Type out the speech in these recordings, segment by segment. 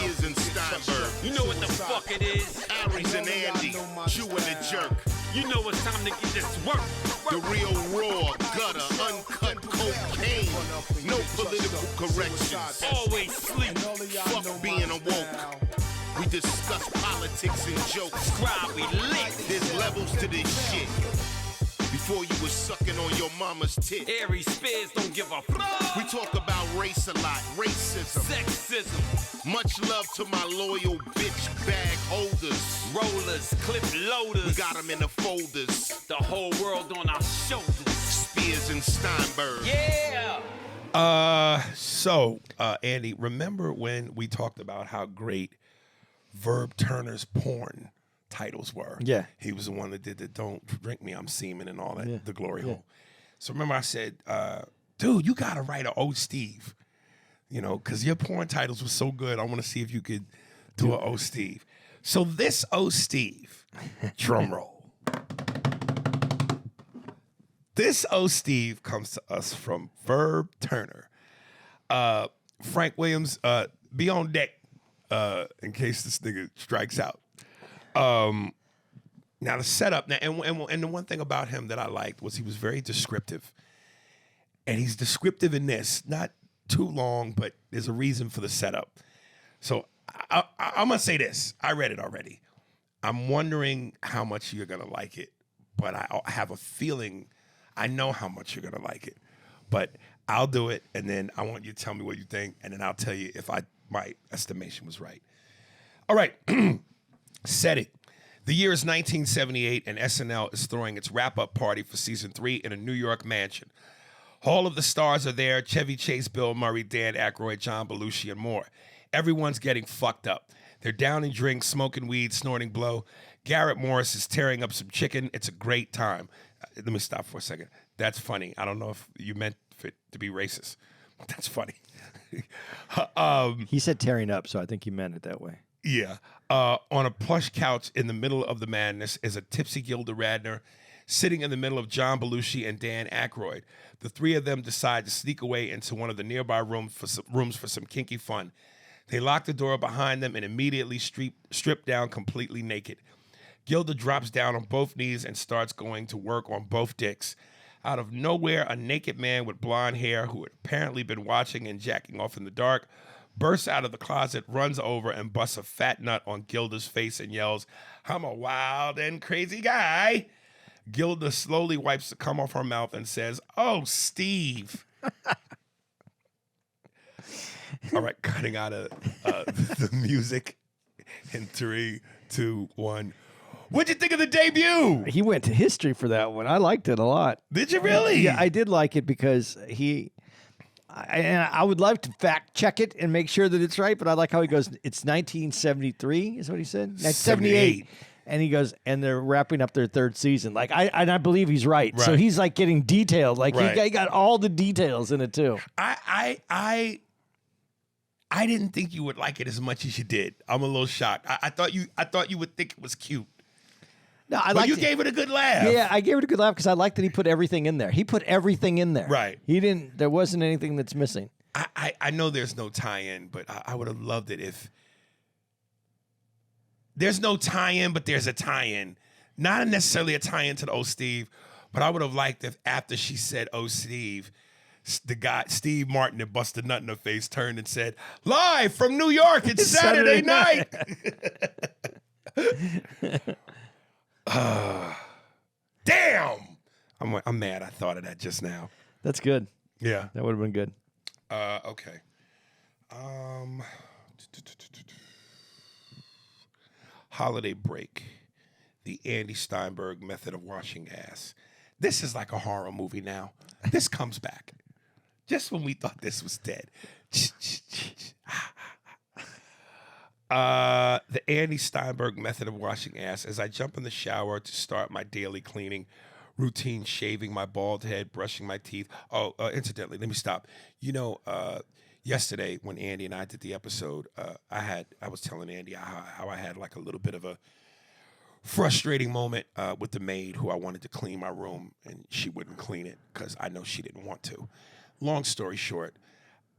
Spears and Steinberg. You know what the fuck it is? Aries and Andy, Jew and the Jerk. You know it's time to get this work. The real raw, gutter, uncut cocaine. No political corrections. Always sleep. Fuck being awoke. We discuss politics and jokes. Scribe, we lit. There's levels to this shit. Before you was sucking on your mama's tit. Aries Spears don't give a fuck. We talk about race a lot, racism. Sexism. Much love to my loyal bitch bag holders. Rollers, clip loaders. We got them in the folders. The whole world on our shoulders. Spears and Steinberg. Yeah. Andy, remember when we talked about how great Verb Turner's porn titles were? Yeah. He was the one that did the Don't Drink Me, I'm Semen and all that, Yeah. the glory Yeah. hole. So remember I said, dude, you got to write a O Steve, you know, because your porn titles were so good. I want to see if you could do a O Steve. So this O Steve, drum roll. This O Steve comes to us from Verb Turner. Frank Williams, be on deck in case this nigga strikes out. Now the setup, and the one thing about him that I liked was he was very descriptive. And he's descriptive in this, not too long, but there's a reason for the setup. So I'm gonna say this. I read it already. I'm wondering how much you're gonna like it, but I have a feeling I know how much you're gonna like it. But I'll do it, and then I want you to tell me what you think, and then I'll tell you if my estimation was right. All right, set it. The year is 1978, and SNL is throwing its wrap-up party for season 3 in a New York mansion. All of the stars are there: Chevy Chase, Bill Murray, Dan Aykroyd, John Belushi, and more. Everyone's getting fucked up. They're downing drinks, smoking weed, snorting blow. Garrett Morris is tearing up some chicken. It's a great time. Let me stop for a second. That's funny. I don't know if you meant for it to be racist. That's funny. He said tearing up, so I think he meant it that way. Yeah. On a plush couch in the middle of the madness is a tipsy Gilda Radner sitting in the middle of John Belushi and Dan Aykroyd. The three of them decide to sneak away into one of the nearby rooms for some kinky fun. They lock the door behind them and immediately strip down completely naked. Gilda drops down on both knees and starts going to work on both dicks. Out of nowhere, a naked man with blonde hair who had apparently been watching and jacking off in the dark bursts out of the closet, runs over, and busts a fat nut on Gilda's face and yells, "I'm a wild and crazy guy." Gilda slowly wipes the cum off her mouth and says, "Oh, Steve." All right, cutting out of the music in 3, 2, 1. What'd you think of the debut? He went to history for that one. I liked it a lot. Did you really? Yeah, I did like it because I would love to fact check it and make sure that it's right, but I like how he goes, it's 1973 is what he said? 1978. And he goes, and they're wrapping up their third season. Like, I believe he's right. So he's like getting detailed. Like he got all the details in it too. I didn't think you would like it as much as you did. I'm a little shocked. I thought you would think it was cute. No, but you gave it a good laugh. Yeah, I gave it a good laugh because I liked that he put everything in there. He put everything in there. Right. There wasn't anything that's missing. I know there's no tie-in, but I would have loved it if there's no tie-in, but there's a tie-in. Not necessarily a tie-in to the Oh Steve, but I would have liked if after she said Oh Steve, the guy, Steve Martin, that busted a nut in her face, turned and said, "Live from New York, it's Saturday night." Damn! I'm mad I thought of that just now. That's good. Yeah. That would have been good. Okay. Holiday Break. The Andy Steinberg method of washing ass. This is like a horror movie now. This comes back. Just when we thought this was dead. The Andy Steinberg method of washing ass. As I jump in the shower to start my daily cleaning routine, shaving my bald head, brushing my teeth. Oh, incidentally, let me stop. You know, yesterday when Andy and I did the episode, I was telling Andy how I had like a little bit of a frustrating moment with the maid who I wanted to clean my room, and she wouldn't clean it because I know she didn't want to. Long story short,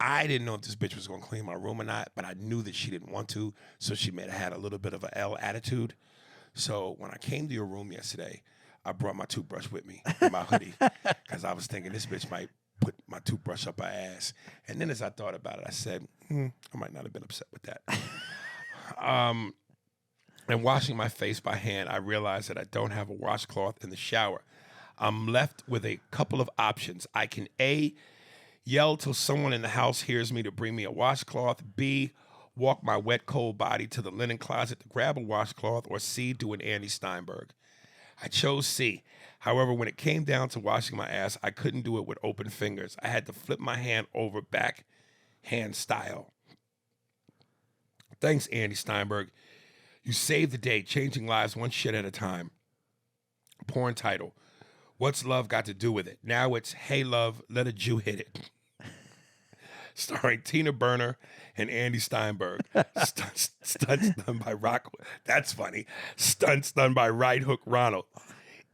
I didn't know if this bitch was gonna clean my room or not, but I knew that she didn't want to, so she may have had a little bit of an L attitude. So when I came to your room yesterday, I brought my toothbrush with me and my hoodie because I was thinking this bitch might put my toothbrush up her ass. And then as I thought about it, I said, I might not have been upset with that. And washing my face by hand, I realized that I don't have a washcloth in the shower. I'm left with a couple of options. I can A, yell till someone in the house hears me to bring me a washcloth, B, walk my wet, cold body to the linen closet to grab a washcloth, or C, do an Andy Steinberg. I chose C. However, when it came down to washing my ass, I couldn't do it with open fingers. I had to flip my hand over back hand style. Thanks, Andy Steinberg. You saved the day, changing lives one shit at a time. Porn title. What's love got to do with it? Now it's Hey Love, Let a Jew Hit It. Starring Tina Burner and Andy Steinberg. Stunts done by Rock. That's funny. Stunts done by Right Hook Ronald.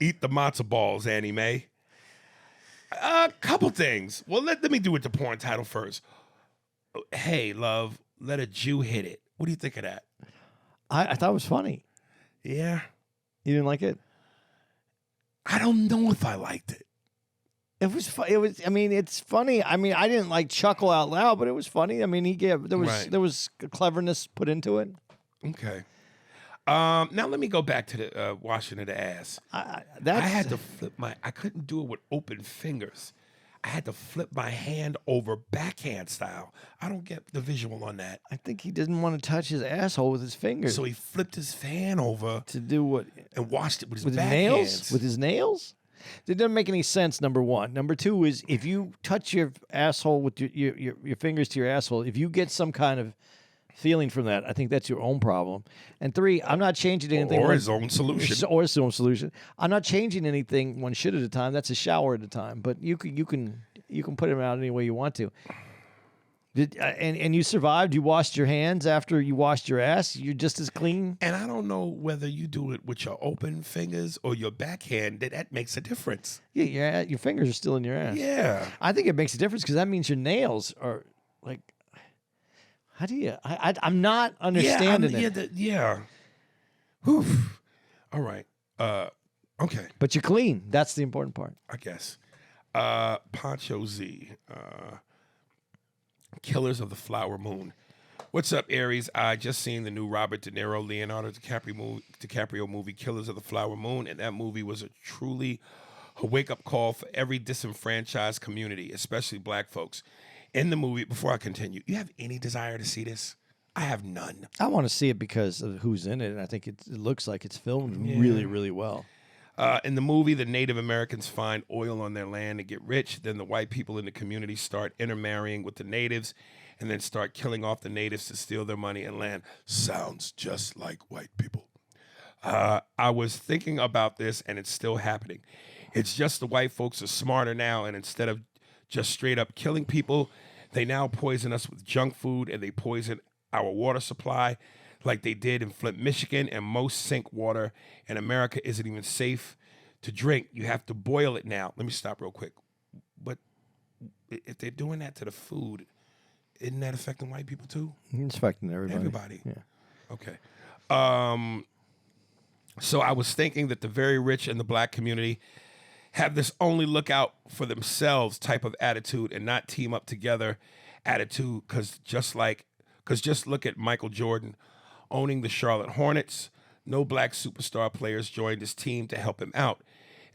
Eat the matzo balls, Annie Mae. A couple things. Well, let me do it the porn title first. Hey Love, Let a Jew Hit It. What do you think of that? I thought it was funny. Yeah. You didn't like it? I don't know if I liked it. It was. It was. I mean, it's funny. I mean, I didn't like chuckle out loud, but it was funny. I mean, there was cleverness put into it. Okay. Now let me go back to the washing of the ass. I had to I couldn't do it with open fingers. I had to flip my hand over backhand style. I don't get the visual on that. I think he didn't want to touch his asshole with his fingers. So he flipped his fan over to do what? And washed it with his with back nails. hands. With his nails. It doesn't make any sense. Number one. Number two is if you touch your asshole with your fingers to your asshole, if you get some kind of feeling from that, I think that's your own problem. And three, I'm not changing anything. Or his own solution. Or his own solution. I'm not changing anything one shit at a time. That's a shower at a time. But you can put him out any way you want to. And you survived. You washed your hands after you washed your ass. You're just as clean. And I don't know whether you do it with your open fingers or your backhand. That makes a difference. Yeah, your fingers are still in your ass. Yeah. I think it makes a difference because that means your nails are like. How do you? I'm not understanding it. Yeah. Whew. All right. Okay. But you're clean. That's the important part. I guess. Poncho Z. Killers of the Flower Moon. What's up, Aries? I just seen the new Robert De Niro, Leonardo DiCaprio movie, Killers of the Flower Moon, and that movie was a truly a wake-up call for every disenfranchised community, especially black folks. In the movie, before I continue, you have any desire to see this? I have none. I want to see it because of who's in it, and I think it looks like it's filmed really, really well. In the movie, the Native Americans find oil on their land and get rich. Then the white people in the community start intermarrying with the natives and then start killing off the natives to steal their money and land. Sounds just like white people. I was thinking about this, and it's still happening. It's just the white folks are smarter now, and instead of just straight up killing people, they now poison us with junk food, and they poison our water supply like they did in Flint, Michigan, and most sink water in America isn't even safe to drink. You have to boil it now. Let me stop real quick. But if they're doing that to the food, isn't that affecting white people too? It's affecting everybody. Everybody. Yeah. Okay. So I was thinking that the very rich in the black community have this only look out for themselves type of attitude and not team up together attitude, because just look at Michael Jordan owning the Charlotte Hornets. No black superstar players joined his team to help him out.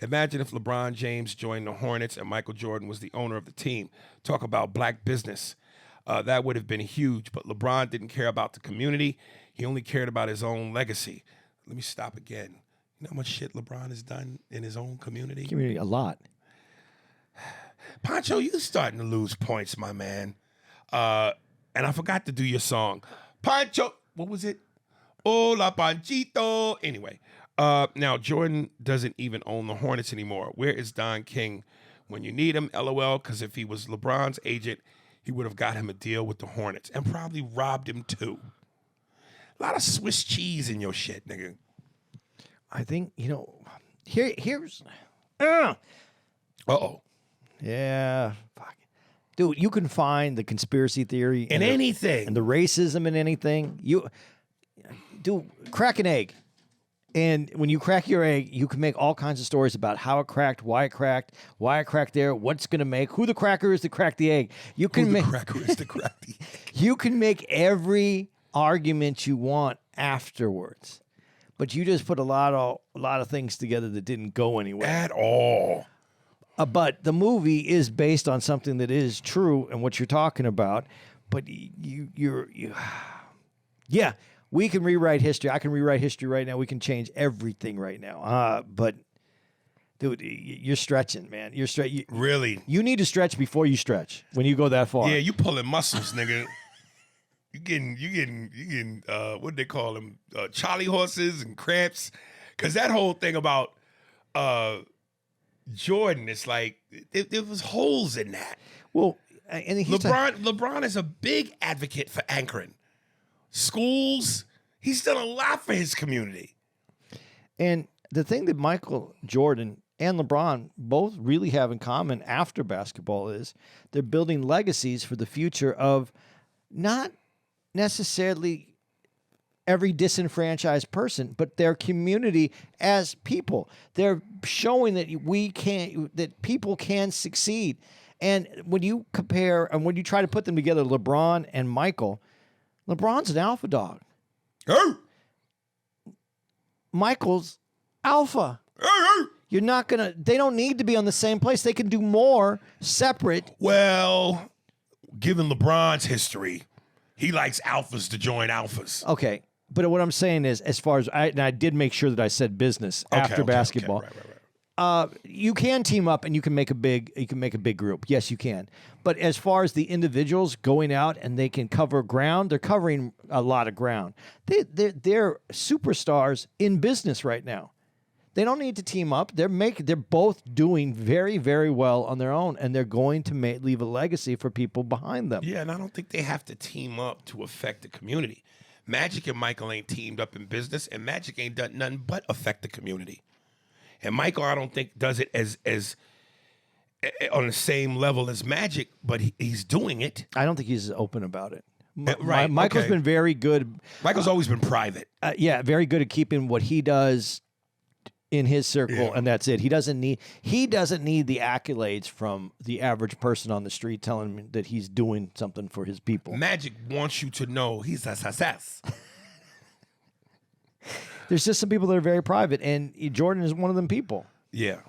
Imagine if LeBron James joined the Hornets and Michael Jordan was the owner of the team. Talk about black business. That would have been huge, but LeBron didn't care about the community. He only cared about his own legacy. Let me stop again. You know how much shit LeBron has done in his own community? A lot. Pancho, you're starting to lose points, my man. And I forgot to do your song. Pancho, what was it? Hola, Panchito. Anyway, now Jordan doesn't even own the Hornets anymore. Where is Don King when you need him? LOL, because if he was LeBron's agent, he would have got him a deal with the Hornets and probably robbed him too. A lot of Swiss cheese in your shit, nigga. I think, here's... Uh-oh. Yeah. Fuck. Dude, you can find the conspiracy theory In anything. and the racism in anything. Crack an egg. And when you crack your egg, you can make all kinds of stories about how it cracked, why it cracked there, what's going to make, who the cracker is to crack the egg. You can make cracker is the crack the You can make every argument you want afterwards. But you just put a lot of things together that didn't go anywhere. At all. But the movie is based on something that is true and what you're talking about. But yeah, we can rewrite history. I can rewrite history right now. We can change everything right now. But dude, you're stretching, man. Really? You need to stretch before you stretch when you go that far. Yeah, you pulling muscles, nigga. You getting what do they call them? Charlie horses and cramps. Cause that whole thing about Jordan, it's like there was holes in that. Well, and LeBron is a big advocate for anchoring schools. He's done a lot for his community. And the thing that Michael Jordan and LeBron both really have in common after basketball is they're building legacies for the future of not necessarily every disenfranchised person, but their community as people. They're showing that people can succeed. And when you compare and when you try to put them together, LeBron and Michael, LeBron's an alpha dog. Michael's alpha. You're not gonna. They don't need to be on the same place. They can do more separate. Well, given LeBron's history, he likes alphas to join alphas. Okay, but what I'm saying is, as far as I did make sure that I said business after basketball. Right. You can team up and you can make a big group. Yes, you can. But as far as the individuals going out and they can cover ground, they're covering a lot of ground. They're superstars in business right now. They don't need to team up. They're both doing very, very well on their own, and they're going to leave a legacy for people behind them. Yeah, and I don't think they have to team up to affect the community. Magic and Michael ain't teamed up in business, and Magic ain't done nothing but affect the community. And Michael, I don't think does it as on the same level as Magic, but he's doing it. I don't think he's open about it. Right, Michael's been very good. Michael's always been private. Yeah, very good at keeping what he does in his circle, and that's it. He doesn't need the accolades from the average person on the street telling him that he's doing something for his people. Magic wants you to know he's a success. There's just some people that are very private, and Jordan is one of them people. Yeah.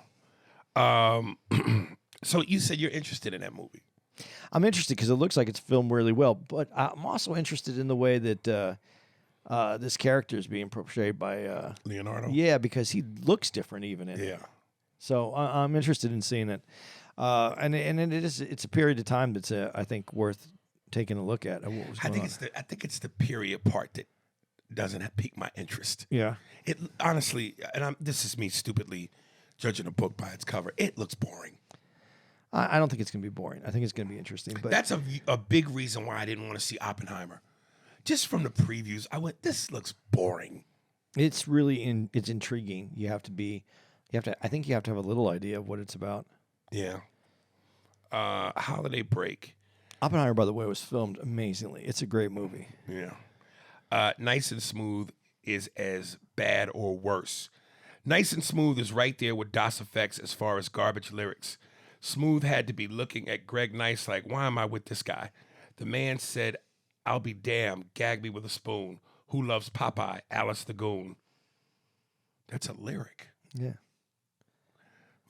So you said you're interested in that movie. I'm interested because it looks like it's filmed really well, but I'm also interested in the way that this character is being portrayed by Leonardo. Yeah, because he looks different even in it. Yeah. So I'm interested in seeing it, and it's a period of time that's I think worth taking a look at. What was going on. I think it's the period part that doesn't pique my interest. Yeah. It honestly, and this is me stupidly judging a book by its cover. It looks boring. I don't think it's going to be boring. I think it's going to be interesting. But that's a big reason why I didn't want to see Oppenheimer. Just from the previews, I went, this looks boring. It's really it's intriguing. I think you have to have a little idea of what it's about. Yeah. Holiday Break. Oppenheimer, by the way, was filmed amazingly. It's a great movie. Yeah. Nice and Smooth is as bad or worse. Nice and Smooth is right there with DOS Effects as far as garbage lyrics. Smooth had to be looking at Greg Nice like, why am I with this guy? The man said, I'll be damned, gag me with a spoon. Who loves Popeye? Alice the Goon. That's a lyric. Yeah.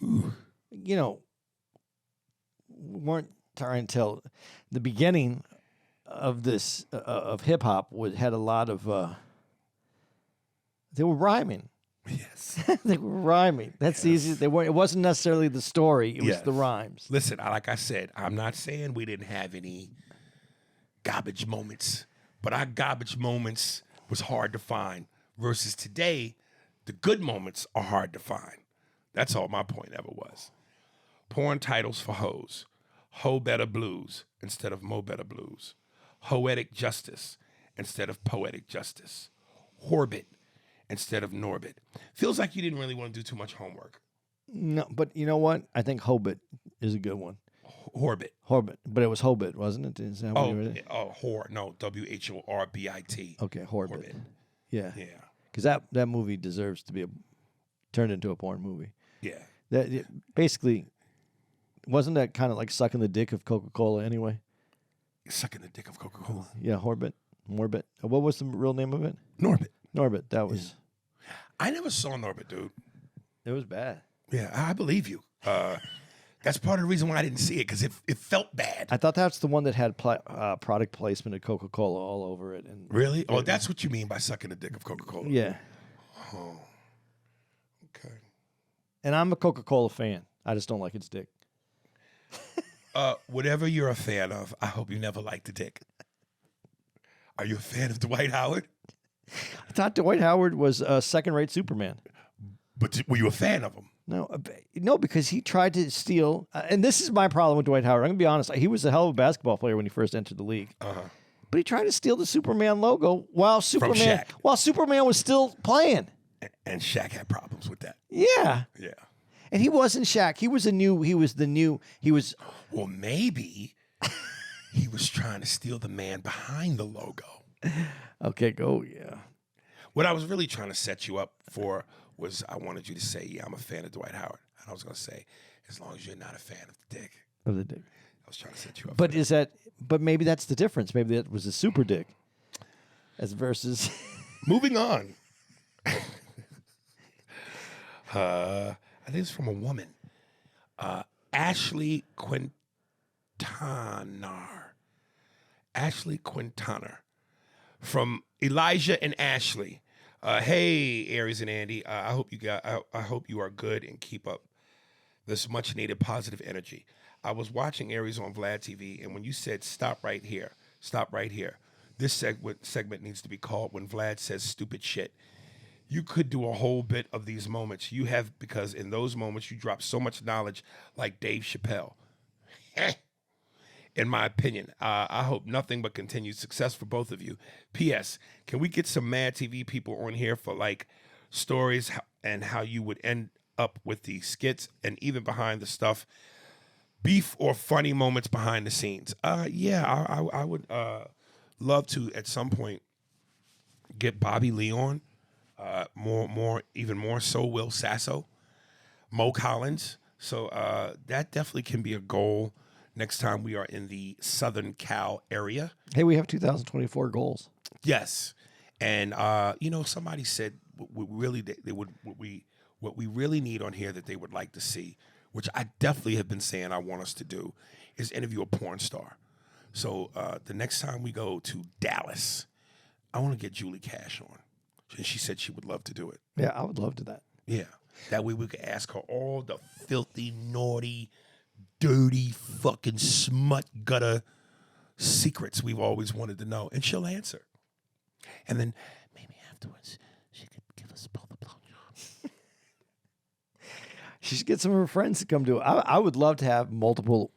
Ooh. You know, we weren't trying to tell the beginning of this of hip hop had a lot of they were rhyming. Yes. They were rhyming. That's easy. They weren't. It wasn't necessarily the story. It was the rhymes. Listen, like I said, I'm not saying we didn't have any garbage moments, but our garbage moments was hard to find. Versus today, the good moments are hard to find. That's all my point ever was. Porn titles for hoes. Ho Better Blues instead of Mo Better Blues. Hoetic Justice instead of Poetic Justice. Horbit instead of Norbit. Feels like you didn't really want to do too much homework. No, but you know what? I think Hobbit is a good one. Horbit. Horbit, but it was Hobbit, wasn't it? Is that what you were- No, WHORBIT. Okay, Horbit. Yeah, Yeah, because that movie deserves to be turned into a porn movie. yeah. Basically, wasn't that kind of like sucking the dick of Coca-Cola anyway? Sucking the dick of Coca-Cola. Yeah, Horbit, Morbit. What was the real name of it? Norbit. Norbit. That was. I never saw Norbit, dude. It was bad. Yeah, I believe you. That's part of the reason why I didn't see it, because it felt bad. I thought that's the one that had product placement of Coca-Cola all over it. And Really? Oh, that's what you mean by sucking the dick of Coca-Cola. yeah. Oh. Okay. And I'm a Coca-Cola fan. I just don't like its dick. Whatever you're a fan of, I hope you never liked the dick. Are you a fan of Dwight Howard? I thought Dwight Howard was a second-rate Superman. But were you a fan of him? No, because he tried to steal. And this is my problem with Dwight Howard. I'm gonna be honest. He was a hell of a basketball player when he first entered the league. But he tried to steal the Superman logo while Superman was still playing. And Shaq had problems with that. Yeah. Yeah. And he wasn't Shaq. He was Well, maybe he was trying to steal the man behind the logo. Okay, go, yeah. What I was really trying to set you up for was I wanted you to say, yeah, I'm a fan of Dwight Howard. And I was going to say, as long as you're not a fan of the dick. Of the dick. I was trying to set you up. But maybe that's the difference. Maybe that was a super dick. As versus. Moving on. I think it's from a woman. Ashley Quintanar. Ashley Quintanar. From Elijah and Ashley. Hey, Aries and Andy. I hope you are good and keep up this much needed positive energy. I was watching Aries on Vlad TV, and when you said stop right here, this segment needs to be called When Vlad Says Stupid Shit. You could do a whole bit of these moments you have, because in those moments you drop so much knowledge like Dave Chappelle. In my opinion, I hope nothing but continued success for both of you. P.S. Can we get some Mad TV people on here for like stories and how you would end up with the skits and even behind the stuff, beef or funny moments behind the scenes? Yeah, I would love to at some point get Bobby Lee on. Even more so Will Sasso, Mo Collins. So that definitely can be a goal next time we are in the Southern Cal area. Hey, we have 2024 goals. Yes, and somebody said what we really need on here that they would like to see, which I definitely have been saying I want us to do, is interview a porn star. So the next time we go to Dallas, I want to get Julie Cash on. And she said she would love to do it. Yeah, I would love to that. Yeah. That way we could ask her all the filthy, naughty, dirty, fucking smut gutter secrets we've always wanted to know. And she'll answer. And then maybe afterwards she could give us both a blowjob. She should get some of her friends to come do it. I would love to have multiple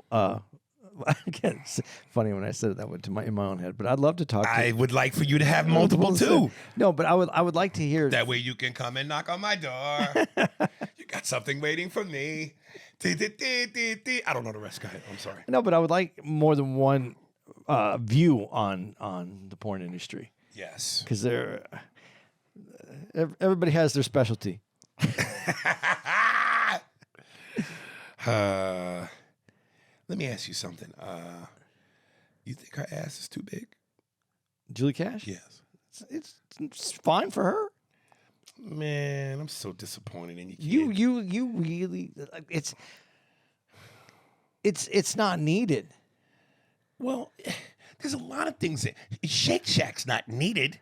again, it's funny when I said it that way in my own head, but I'd love to talk to I would like for you to have multiple too. No, but I would like to hear that way you can come and knock on my door. You got something waiting for me. I don't know the rest. Go ahead. I'm sorry. No, but I would like more than one view on the porn industry. Yes. Because everybody has their specialty. Let me ask you something. You think her ass is too big? Julie Cash? Yes. It's fine for her. Man, I'm so disappointed in you. You really it's not needed. Well, there's a lot of things that Shake Shack's not needed.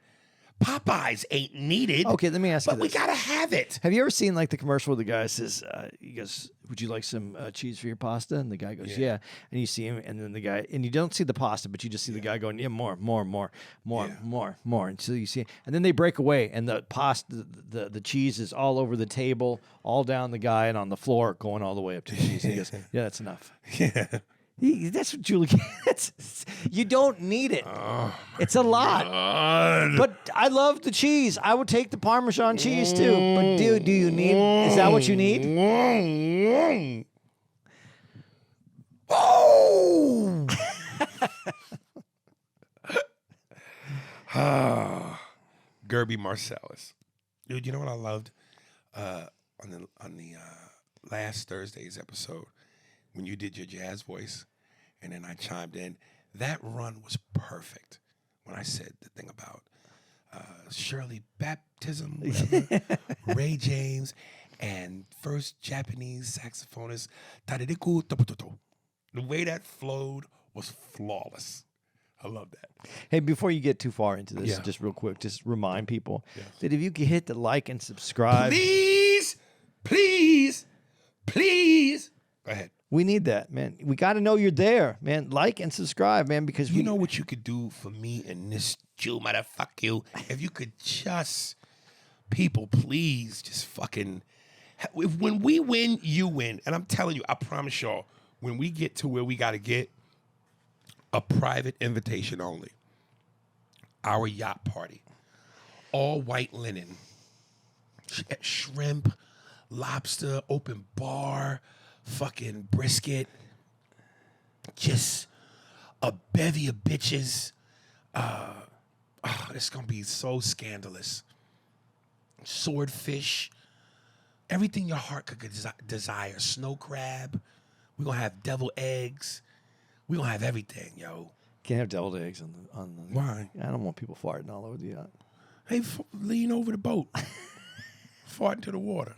Popeyes ain't needed. Okay, let me ask you this. But we gotta have it. Have you ever seen like the commercial where the guy says, he goes, "Would you like some cheese for your pasta?" And the guy goes, "Yeah." And you see him, and then the guy, and you don't see the pasta, but you just see the guy going, "Yeah, more." And so you see, and then they break away, and the pasta, the cheese is all over the table, all down the guy, and on the floor, going all the way up to the cheese. And he goes, "Yeah, that's enough." Yeah. That's what Julie. You don't need it. Oh, it's a lot. God. But I love the cheese. I would take the Parmesan cheese too. But do you need? Is that what you need? Oh! Gerby Marcellus. Dude, you know what I loved on the last Thursday's episode when you did your jazz voice and then I chimed in. That run was perfect when I said the thing about Shirley Baptism, whatever, Ray James, and first Japanese saxophonist Tadediku Topototo. The way that flowed was flawless. I love that. Hey, before you get too far into this, Yeah. just real quick, just remind people that if you could hit the like and subscribe. Please, please, please. Go ahead. We need that, man. We got to know you're there, man. Like and subscribe, man, because You know what you could do for me and this Jew, motherfuck you? If you could just, people, please, just fucking, when we win, you win. And I'm telling you, I promise y'all, when we get to where we got to get, a private invitation only. Our yacht party. All white linen. Shrimp, lobster, open bar, fucking brisket. Just a bevy of bitches. It's going to be so scandalous. Swordfish. Everything your heart could desire. Snow crab. We're going to have devil eggs. We're going to have everything, yo. can't have deviled eggs on the. Why? I don't want people farting all over the yacht. Hey, lean over the boat. Fart into the water.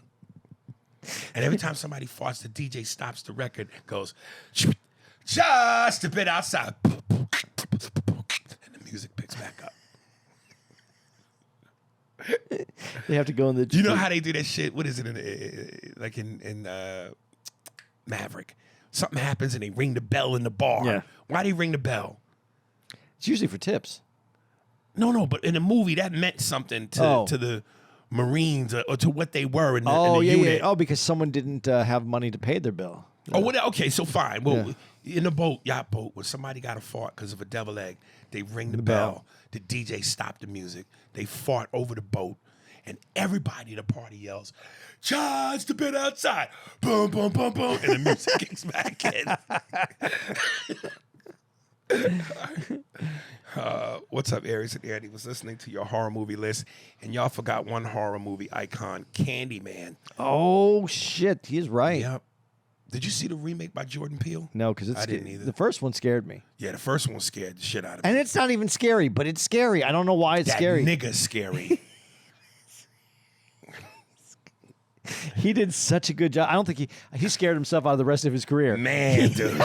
And every time somebody farts, the DJ stops the record, goes, just a bit outside. And the music picks back up. They have to go in the. You know how they do that shit? What is it? Like in Maverick. Something happens and they ring the bell in the bar. Yeah. Why do they ring the bell? It's usually for tips. No, but in the movie, that meant something to the Marines or to what they were in the, unit. Oh, because someone didn't have money to pay their bill. Oh, what? Okay, so fine. Well, in the boat, yacht boat, when somebody got a fart because of a devil egg, they ring the bell. The DJ stopped the music. They fart over the boat, and everybody in the party yells, "Charge the bit outside!" Boom, boom, boom, boom, and the music kicks back in. What's up, Aries and Andy? Was listening to your horror movie list, and y'all forgot one horror movie icon, Candyman. Oh shit, he's right. Yep. Did you see the remake by Jordan Peele? No, because I didn't either. The first one scared me, Yeah, the first one scared the shit out of me. and it's not even scary, but it's scary. I don't know why it's That scary. nigga's scary. He did such a good job. I don't think he scared himself out of the rest of his career. Man, dude.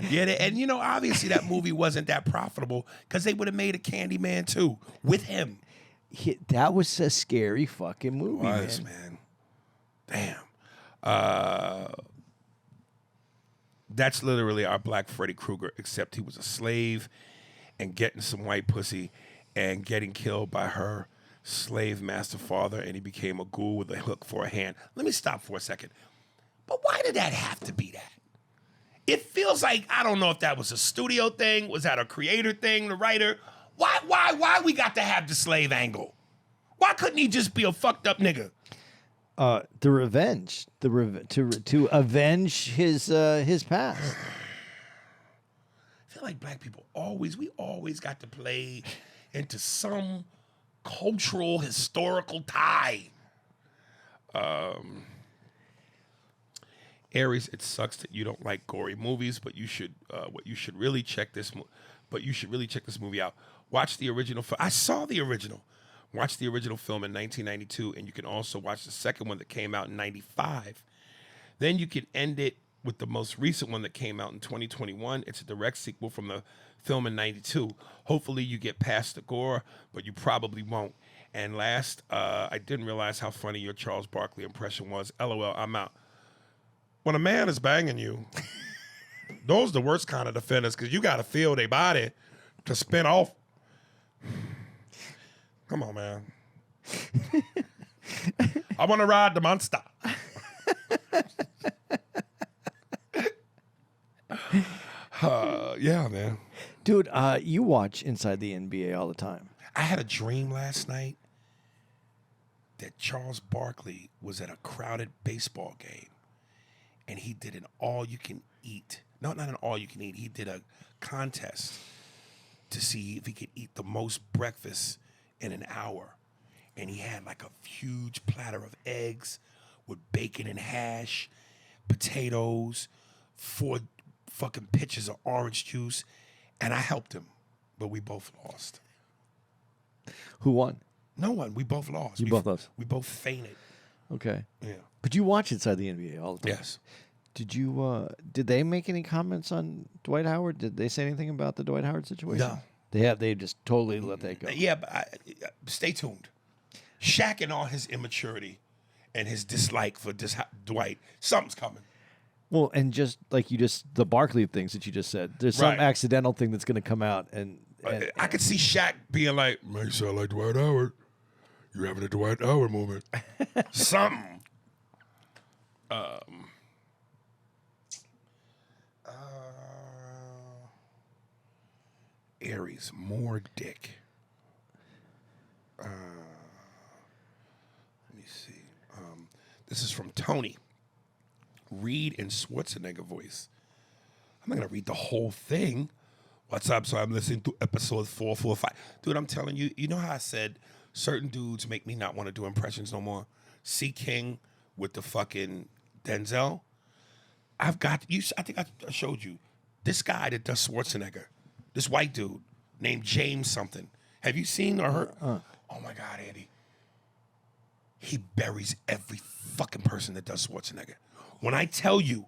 Yeah, and you know, obviously that movie wasn't that profitable because they would have made a Candyman too with him. That was a scary fucking movie, Man. Damn. That's literally our Black Freddy Krueger, except he was a slave and getting some white pussy and getting killed by her slave master father, and he became a ghoul with a hook for a hand. Let me stop for a second. But why did that have to be that? It feels like, I don't know if that was a studio thing, was that a creator thing, the writer? Why we got to have the slave angle? Why couldn't he just be a fucked up nigga? The revenge, to avenge his past. I feel like black people always got to play into some cultural, historical tie. Aries, it sucks that you don't like gory movies, but you should really check this movie out. Watch the original film. I saw the original. Watch the original film in 1992, and you can also watch the second one that came out in 95. Then you can end it with the most recent one that came out in 2021. It's a direct sequel from the film in 92. Hopefully you get past the gore, but you probably won't. And last, I didn't realize how funny your Charles Barkley impression was. LOL, I'm out. When a man is banging you, those are the worst kind of defenders because you got to feel their body to spin off. Come on, man. I want to ride the monster. Yeah, man. Dude, you watch Inside the NBA all the time. I had a dream last night that Charles Barkley was at a crowded baseball game and he did an eat. No, not an all you can eat. He did a contest to see if he could eat the most breakfast in an hour. And he had like a huge platter of eggs with bacon and hash, potatoes, 4 fucking pitchers of orange juice. And I helped him, but we both lost. Who won? No one. We both lost. You both lost. We both fainted. Okay. Yeah. But you watch Inside the NBA all the time. Yes. Did they make any comments on Dwight Howard? Did they say anything about the Dwight Howard situation? No. They just totally let that go. Yeah, but stay tuned. Shaq and all his immaturity and his dislike for Dwight, something's coming. Well, and just like the Barkley things that you just said, there's some Right. accidental thing that's going to come out, and I could see Shaq being like, "Man, you sound like Dwight Howard. You're having a Dwight Howard moment." Something. Aries, more dick. Let me see. This is from Tony. Read in Schwarzenegger voice. I'm not gonna read the whole thing. What's up? So I'm listening to episode 445. Dude, I'm telling you, you know how I said certain dudes make me not want to do impressions no more? C. King with the fucking Denzel. I've got you. I think I showed you this guy that does Schwarzenegger. This white dude named James something. Have you seen or heard? Oh my God, Andy. He buries every fucking person that does Schwarzenegger. When I tell you,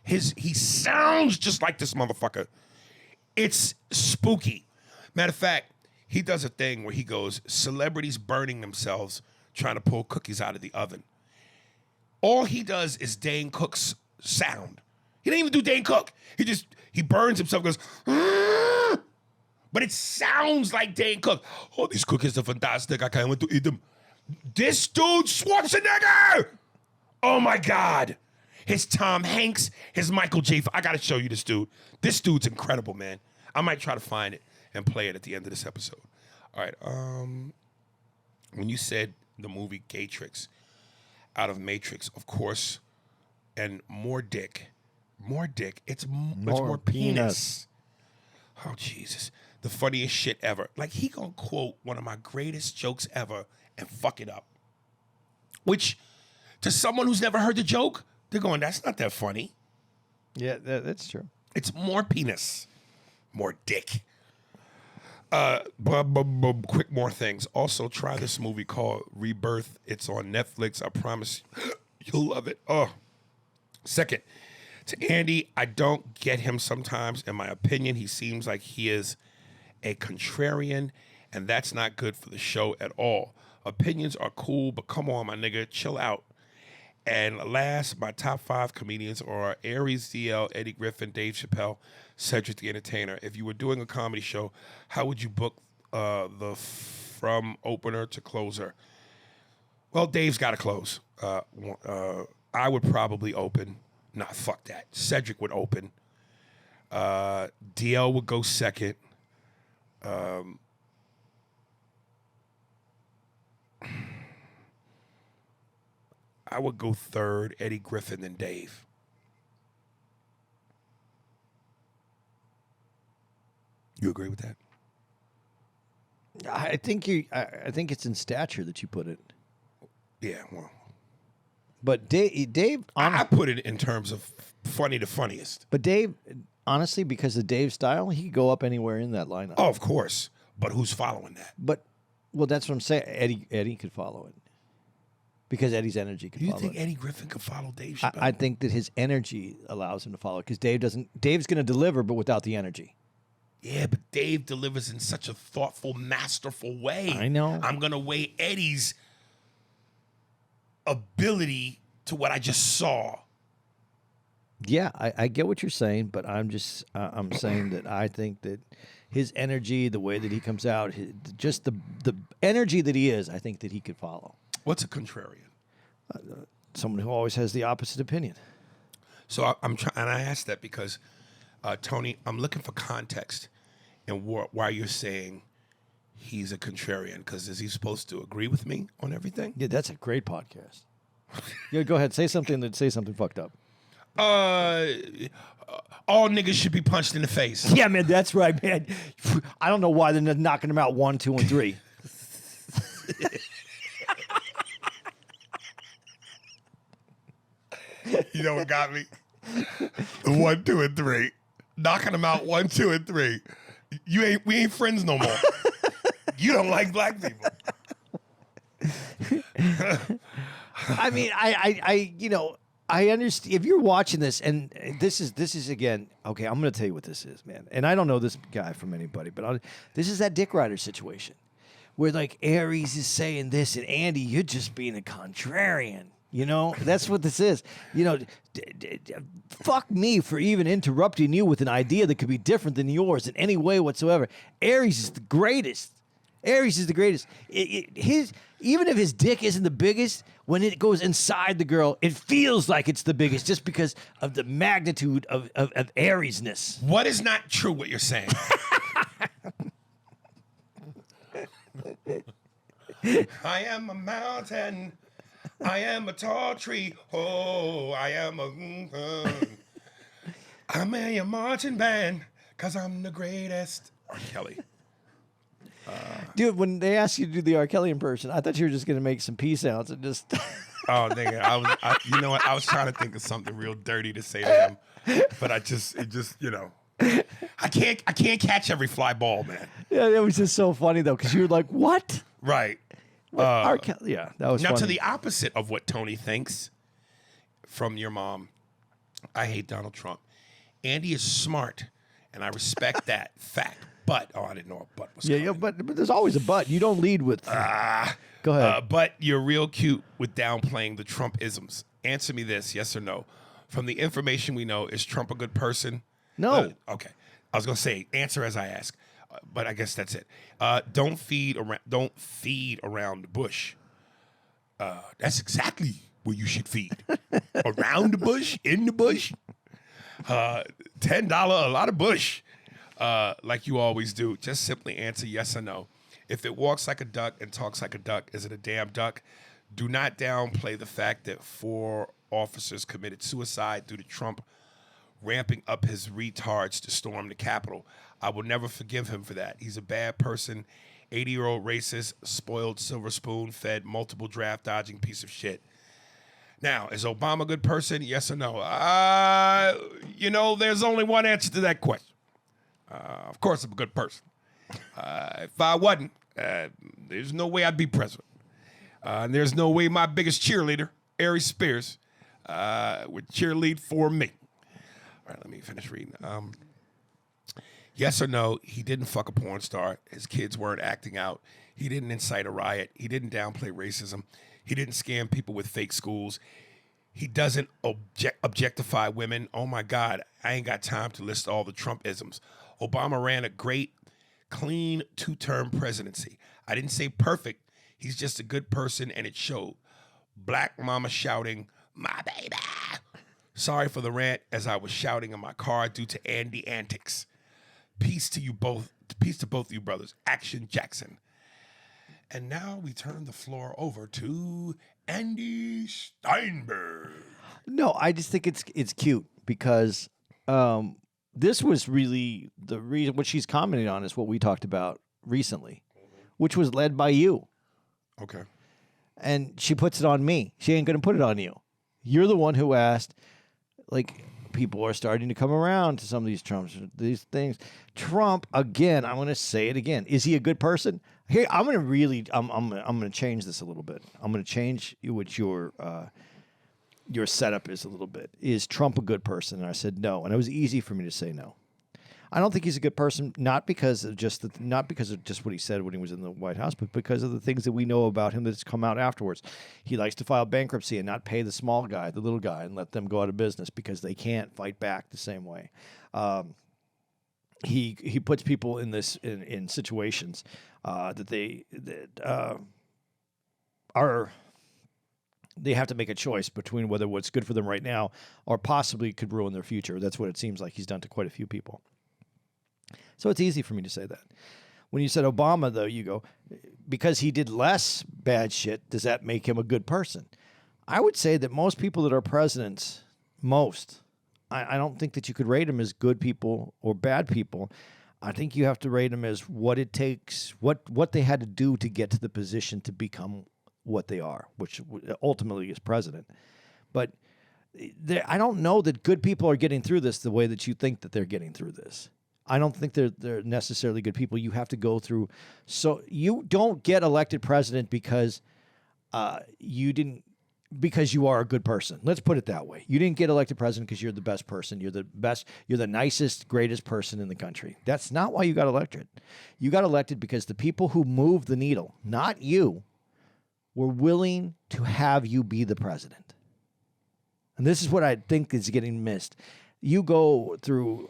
he sounds just like this motherfucker. It's spooky. Matter of fact, he does a thing where he goes, celebrities burning themselves trying to pull cookies out of the oven. All he does is Dane Cook's sound. He didn't even do Dane Cook. He burns himself, goes, "Argh!" But it sounds like Dane Cook. Oh, these cookies are fantastic. I can't wait to eat them. This dude, Schwarzenegger! Oh my God. His Tom Hanks, his Michael J. I gotta show you this dude. This dude's incredible, man. I might try to find it and play it at the end of this episode. All right. When you said the movie Gatrix, out of Matrix, of course, and more dick. It's more penis. Oh, Jesus. The funniest shit ever. Like, he gonna quote one of my greatest jokes ever and fuck it up. Which, to someone who's never heard the joke, they're going, that's not that funny. yeah, that's true. It's more penis. More dick. Quick more things. Also, try this movie called Rebirth. It's on Netflix. I promise you'll love it. Oh. Second, to Andy, I don't get him sometimes. In my opinion, he seems like he is a contrarian, and that's not good for the show at all. Opinions are cool, but come on, my nigga, chill out. And last, my top 5 comedians are Aries DL, Eddie Griffin, Dave Chappelle, Cedric the Entertainer. If you were doing a comedy show, how would you book from opener to closer? Well, Dave's got to close. I would probably open. Nah, fuck that. Cedric would open. DL would go second. I would go third, Eddie Griffin, then Dave. You agree with that? I think I think it's in stature that you put it. Yeah, well. But Dave, I put it in terms of funny to funniest. but Dave, honestly, because of Dave's style, he could go up anywhere in that lineup. Oh, of course. But who's following that? But well, that's what I'm saying. Eddie could follow it because Eddie's energy could Do you follow think it. Eddie Griffin could follow Dave Chappelle? I think that his energy allows him to follow because Dave doesn't. Dave's going to deliver, but without the energy. Yeah, but Dave delivers in such a thoughtful, masterful way. I know. I'm going to weigh Eddie's ability to what I just saw. Yeah, I get what you're saying, but I'm just I'm saying that I think that his energy, the way that he comes out, just the energy that he is, I think that he could follow. What's a contrarian? Someone who always has the opposite opinion. So I'm trying, and I asked that because, Tony, I'm looking for context and why you're saying he's a contrarian. Because is he supposed to agree with me on everything? Yeah, that's a great podcast. Yeah, go ahead, say something fucked up. all niggas should be punched in the face. Yeah, man, that's right, man. I don't know why they're not knocking them out 1, 2, and 3. You know what got me? 1, 2, and 3. Knocking them out 1, 2, and 3. We ain't friends no more. You don't like black people. I mean, I understand if you're watching this, and this is again, okay, I'm going to tell you what this is, man. And I don't know this guy from anybody, but this is that Dick Rider situation where like Aries is saying this, and Andy, you're just being a contrarian. You know, that's what this is. You know, fuck me for even interrupting you with an idea that could be different than yours in any way whatsoever. Aries is the greatest. Aries is the greatest. Even if his dick isn't the biggest, when it goes inside the girl, it feels like it's the biggest just because of the magnitude of Aries-ness. What is not true what you're saying? I am a mountain. I am a tall tree. Oh, I am I'm in your marching band because I'm the greatest. R. Kelly. Dude, when they asked you to do the R. Kelly impression, I thought you were just going to make some pee sounds and just... Oh, nigga, you know what? I was trying to think of something real dirty to say to him, but it just, you know, I can't catch every fly ball, man. Yeah, it was just so funny, though, because you were like, what? Right. R. Kelly, yeah, that was now funny. to the opposite of what Tony thinks from your mom, I hate Donald Trump. Andy is smart, and I respect that fact. But, I didn't know a butt was coming. Yeah, but there's always a but. You don't lead with... Go ahead. But you're real cute with downplaying the Trump-isms. Answer me this, yes or no. From the information we know, is Trump a good person? No. Okay. I was going to say, answer as I ask. But I guess that's it. Don't feed around the bush. That's exactly where you should feed. Around the bush? In the bush? $10, a lot of bush. Like you always do. Just simply answer yes or no. If it walks like a duck and talks like a duck, is it a damn duck? Do not downplay the fact that 4 officers committed suicide due to Trump ramping up his retards to storm the Capitol. I will never forgive him for that. He's a bad person, 80-year-old racist, spoiled silver spoon-fed, multiple draft-dodging piece of shit. Now, is Obama a good person? Yes or no? You know, there's only one answer to that question. Of course, I'm a good person. If I wasn't, there's no way I'd be president. And there's no way my biggest cheerleader, Ari Spears, would cheerlead for me. All right, let me finish reading. Yes or no, he didn't fuck a porn star. His kids weren't acting out. He didn't incite a riot. He didn't downplay racism. He didn't scam people with fake schools. He doesn't objectify women. Oh, my God, I ain't got time to list all the Trump-isms. Obama ran a great, clean 2-term presidency. I didn't say perfect. He's just a good person, and it showed. Black mama shouting, my baby. Sorry for the rant as I was shouting in my car due to Andy antics. Peace to you both. Peace to both of you brothers. Action Jackson. And now we turn the floor over to Andy Steinberg. No, I just think it's cute because this was really the reason. What she's commenting on is what we talked about recently, which was led by you. Okay. And she puts it on me. She ain't going to put it on you. You're the one who asked, like, people are starting to come around to some of these things. Trump, again, I'm going to say it again. Is he a good person? Here, I'm going to change this a little bit. I'm going to change what your setup is a little bit. Is Trump a good person? And I said no. And it was easy for me to say no. I don't think he's a good person, not because of just what he said when he was in the White House, but because of the things that we know about him that's come out afterwards. He likes to file bankruptcy and not pay the small guy, the little guy, and let them go out of business because they can't fight back the same way. He puts people in situations that they have to make a choice between whether what's good for them right now or possibly could ruin their future. That's what it seems like he's done to quite a few people. So it's easy for me to say that. When you said Obama, though, you go, because he did less bad shit, does that make him a good person? I would say that most people that are presidents, most I don't think that you could rate them as good people or bad people. I think you have to rate them as what it takes, what they had to do to get to the position to become what they are, which ultimately is president. But I don't know that good people are getting through this the way that you think that they're getting through this. I don't think they're necessarily good people. You have to go through. So you don't get elected president because because you are a good person. Let's put it that way. You didn't get elected president because you're the best person. You're the best. You're the nicest, greatest person in the country. That's not why you got elected. You got elected because the people who moved the needle, not you, were willing to have you be the president. And this is what I think is getting missed. You go through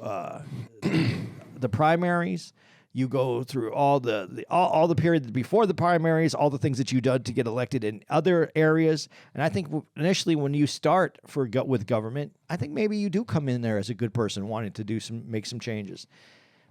the primaries. You go through all the period before the primaries, all the things that you did to get elected in other areas. And I think initially when you start with government, I think maybe you do come in there as a good person wanting to make some changes.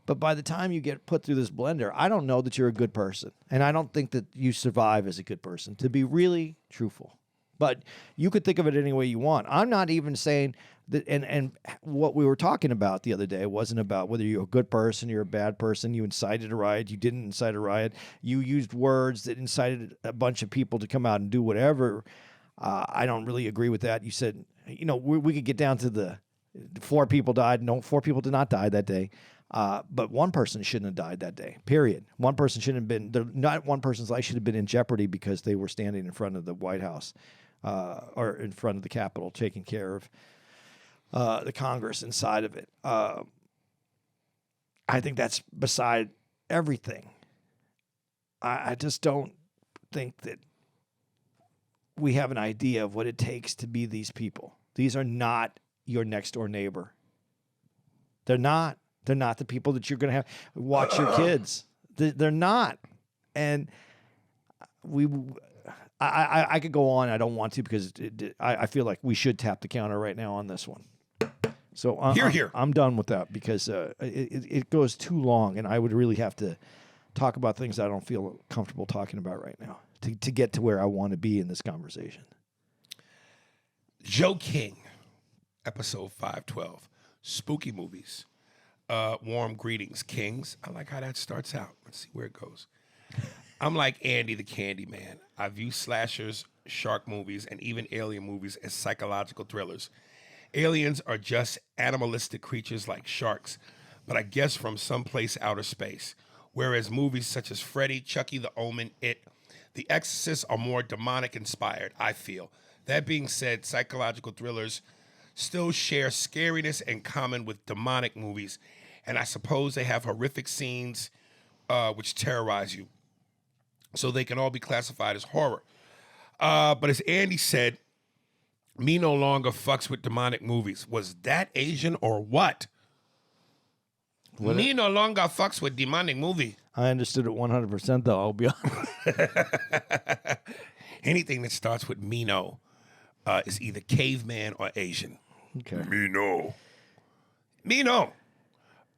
But by the time you get put through this blender, I don't know that you're a good person. And I don't think that you survive as a good person, to be really truthful. But you could think of it any way you want. I'm not even saying that, and what we were talking about the other day wasn't about whether you're a good person, you're a bad person, you incited a riot, you didn't incite a riot, you used words that incited a bunch of people to come out and do whatever. I don't really agree with that. You said, we could get down to the 4 people died. No, 4 people did not die that day. But one person shouldn't have died that day, period. One person shouldn't have been, not one person's life should have been in jeopardy because they were standing in front of the White House or in front of the Capitol taking care of the Congress inside of it. I think that's beside everything. I just don't think that we have an idea of what it takes to be these people. These are not your next door neighbor. They're not. They're not the people that you're going to have watch your kids. They're not. And I could go on. I don't want to because I feel like we should tap the counter right now on this one. So I'm done with that because it goes too long, and I would really have to talk about things I don't feel comfortable talking about right now to get to where I want to be in this conversation. Joe King, episode 512, spooky movies. Warm greetings, kings. I like how that starts out. Let's see where it goes. I'm like Andy the Candyman. I view slashers, shark movies, and even alien movies as psychological thrillers. Aliens are just animalistic creatures like sharks, but I guess from someplace outer space. Whereas movies such as Freddy, Chucky, The Omen, It, The Exorcist are more demonic inspired, I feel. That being said, psychological thrillers still share scariness in common with demonic movies, and I suppose they have horrific scenes which terrorize you. So they can all be classified as horror. But as Andy said, me no longer fucks with demonic movies. Was that Asian or what? Me no longer fucks with demonic movie. I understood it 100%, though. I'll be honest. Anything that starts with Mino is either caveman or Asian. Okay. Mino.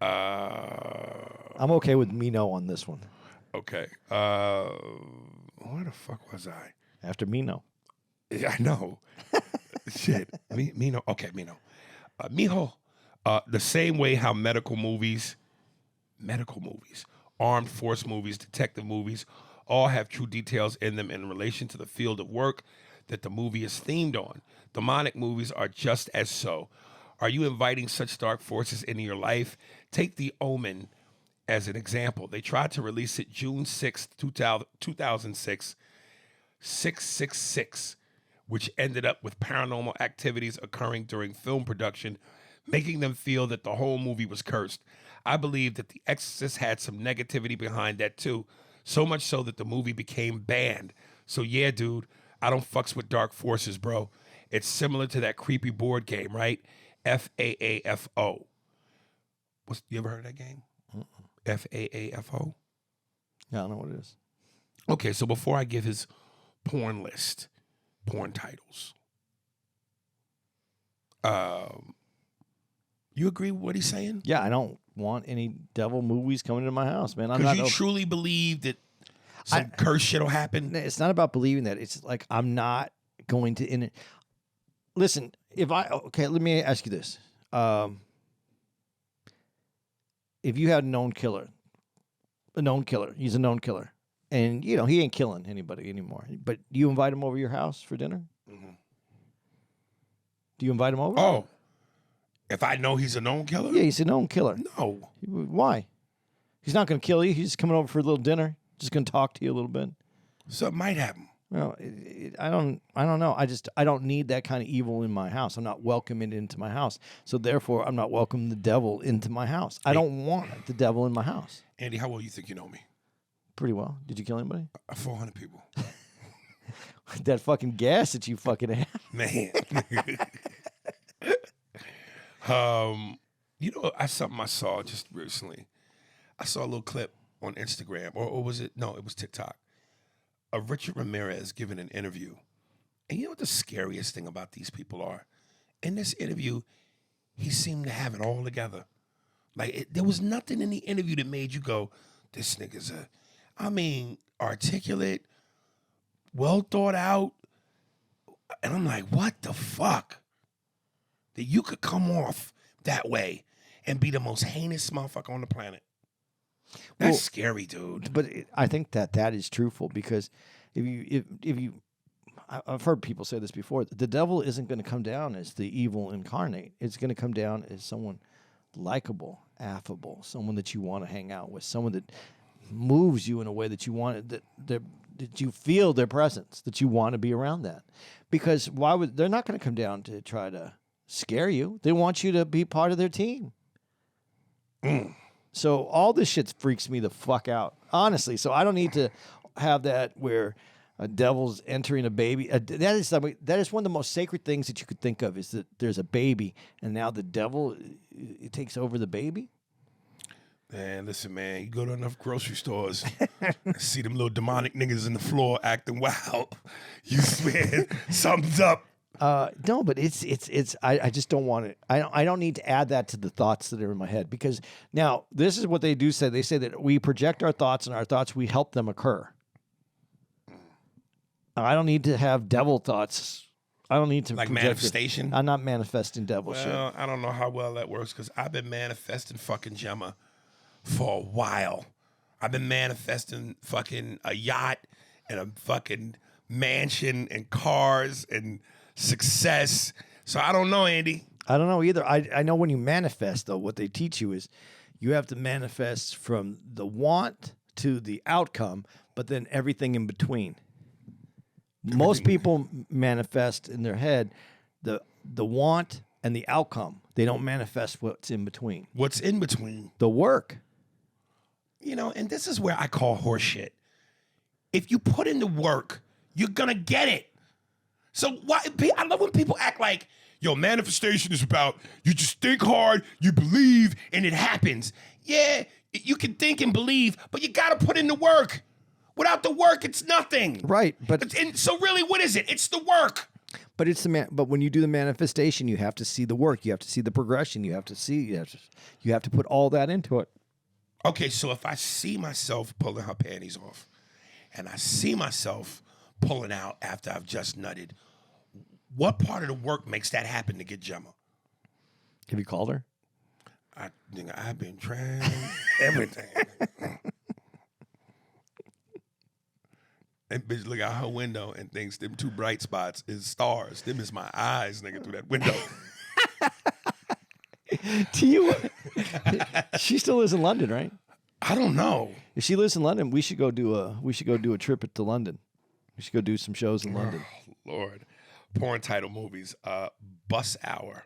I'm okay with Mino on this one. Okay. Where the fuck was I? After Mino. Yeah, I know. Shit. Mino. Okay, Mino. Mijo. The same way how medical movies, armed force movies, detective movies, all have true details in them in relation to the field of work that the movie is themed on. Demonic movies are just as so. Are you inviting such dark forces into your life? Take The Omen as an example. They tried to release it June 6th, 2006, 666, which ended up with paranormal activities occurring during film production, making them feel that the whole movie was cursed. I believe that The Exorcist had some negativity behind that too, so much so that the movie became banned. So yeah, dude, I don't fucks with dark forces, bro. It's similar to that creepy board game, right? FAAFO. You ever heard of that game? FAAFO? Yeah, I don't know what it is. Okay, so before I give his porn list, porn titles, you agree with what he's saying? Yeah, I don't want any devil movies coming into my house, man. Because you truly believe that some cursed shit will happen? It's not about believing that. It's like I'm not going to... Listen, let me ask you this. if you had a known killer, he's a known killer, and he ain't killing anybody anymore. But you invite him over your house for dinner? Mm-hmm. Do you invite him over? Oh, if I know he's a known killer? Yeah, he's a known killer. No. Why? He's not going to kill you. He's just coming over for a little dinner. Just going to talk to you a little bit. Something might happen. Well, I don't know. I don't need that kind of evil in my house. I'm not welcoming it into my house. So therefore, I'm not welcoming the devil into my house. I don't want the devil in my house. Andy, how well you think you know me? Pretty well. Did you kill anybody? 400 people. That fucking gas that you fucking have. Man. Something I saw just recently. I saw a little clip on Instagram, or was it? No, it was TikTok. Of Richard Ramirez giving an interview. And you know what the scariest thing about these people are? In this interview, he seemed to have it all together. Like, there was nothing in the interview that made you go, this nigga's articulate, well thought out. And I'm like, what the fuck? That you could come off that way and be the most heinous motherfucker on the planet. That's scary, dude. But I think that is truthful, because I've heard people say this before. The devil isn't going to come down as the evil incarnate. It's going to come down as someone likable, affable, someone that you want to hang out with, someone that moves you in a way that you want, that you feel their presence, that you want to be around that. Because they're not going to come down to try to scare you. They want you to be part of their team. So all this shit freaks me the fuck out, honestly. So I don't need to have that where a devil's entering a baby. That is one of the most sacred things that you could think of, is that there's a baby, and now the devil takes over the baby. Man, listen, man, you go to enough grocery stores and see them little demonic niggas in the floor acting wild. You swear something's up. No, but it's. I just don't want it. I don't need to add that to the thoughts that are in my head, because now this is what they do say. They say that we project our thoughts, and our thoughts, we help them occur. I don't need to have devil thoughts. I don't need to like project manifestation. I'm not manifesting devil shit. Well, I don't know how well that works, because I've been manifesting fucking Gemma for a while. I've been manifesting fucking a yacht and a fucking mansion and cars and success. So I don't know, Andy. I don't know either. I know when you manifest, though, what they teach you is you have to manifest from the want to the outcome, but then everything in between. Most people manifest in their head the want and the outcome. They don't manifest what's in between. What's in between? The work. And this is where I call horseshit. If you put in the work, you're going to get it. So why? I love when people act like, manifestation is about you just think hard, you believe, and it happens. Yeah, you can think and believe, but you got to put in the work. Without the work, it's nothing. Right, so really, what is it? It's the work. But but when you do the manifestation, you have to see the work. You have to see the progression. You have to put all that into it. Okay, so if I see myself pulling her panties off, and I see myself pulling out after I've just nutted, what part of the work makes that happen to get Gemma? Have you called her? I've been trying everything. And bitch look out her window and thinks them two bright spots is stars. Them is my eyes, nigga, through that window. She still lives in London, right? I don't know. If she lives in London, we should go do a trip to London. We should go do some shows in London. Oh, Lord. Porn title movies. Bus Hour,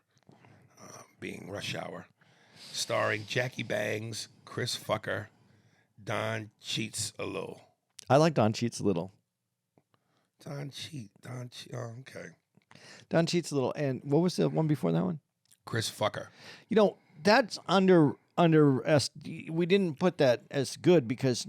being Rush Hour, starring Jackie Bangs, Chris Fucker, Don Cheats a little. I like Don Cheats a little. Don Cheat. Oh, okay. Don Cheats a little. And what was the one before that one? Chris Fucker. That's under. We didn't put that as good because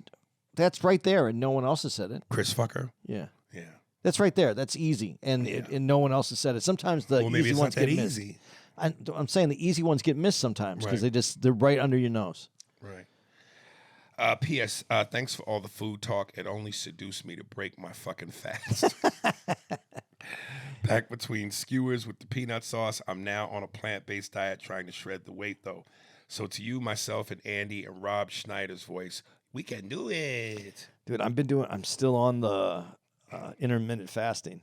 that's right there, and no one else has said it. Chris Fucker. Yeah. Yeah. That's right there. That's easy, and no one else has said it. Sometimes the easy ones get missed. Easy. I'm saying the easy ones get missed sometimes because Right. they're right under your nose. Right. P.S. Thanks for all the food talk. It only seduced me to break my fucking fast. Back between skewers with the peanut sauce, I'm now on a plant-based diet trying to shred the weight, though. So to you, myself, and Andy and Rob Schneider's voice, we can do it. Dude, I'm still on the intermittent fasting.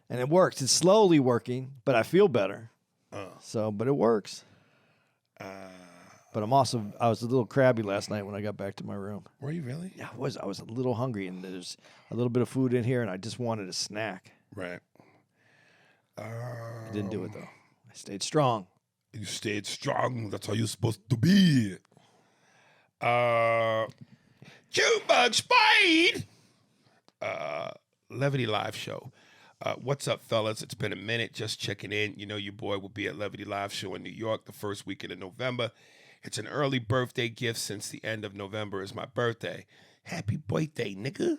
And it works. It's slowly working, but I feel better. But it works. But I was a little crabby last night when I got back to my room. Were you really? Yeah, I was a little hungry, and there's a little bit of food in here, and I just wanted a snack. Right. I didn't do it, though. I stayed strong. You stayed strong. That's how you're supposed to be. Junebug Spade. Levity Live Show. What's up, fellas? It's been a minute. Just checking in. You know your boy will be at Levity Live Show in New York the first weekend of November. It's an early birthday gift since the end of November is my birthday. Happy birthday, nigga.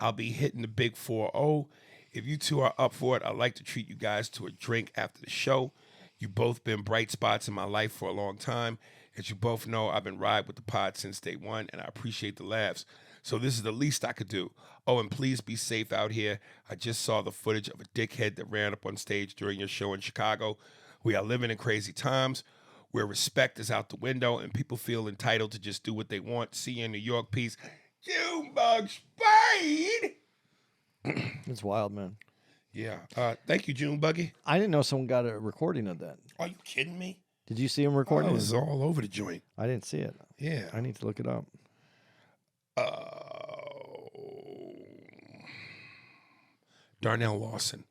I'll be hitting the big 4-0. If you two are up for it, I'd like to treat you guys to a drink after the show. You've both been bright spots in my life for a long time. As you both know, I've been riding with the pod since day one, and I appreciate the laughs. So this is the least I could do. Oh, and please be safe out here. I just saw the footage of a dickhead that ran up on stage during your show in Chicago. We are living in crazy times where respect is out the window and people feel entitled to just do what they want. See you in New York. Peace. Junebug Spade. It's wild, man. Yeah. Thank you, Junebuggy. I didn't know someone got a recording of that. Are you kidding me? Did you see him recording It it? was all over the joint. I didn't see it. Yeah. I need to look it up. Darnell Lawson.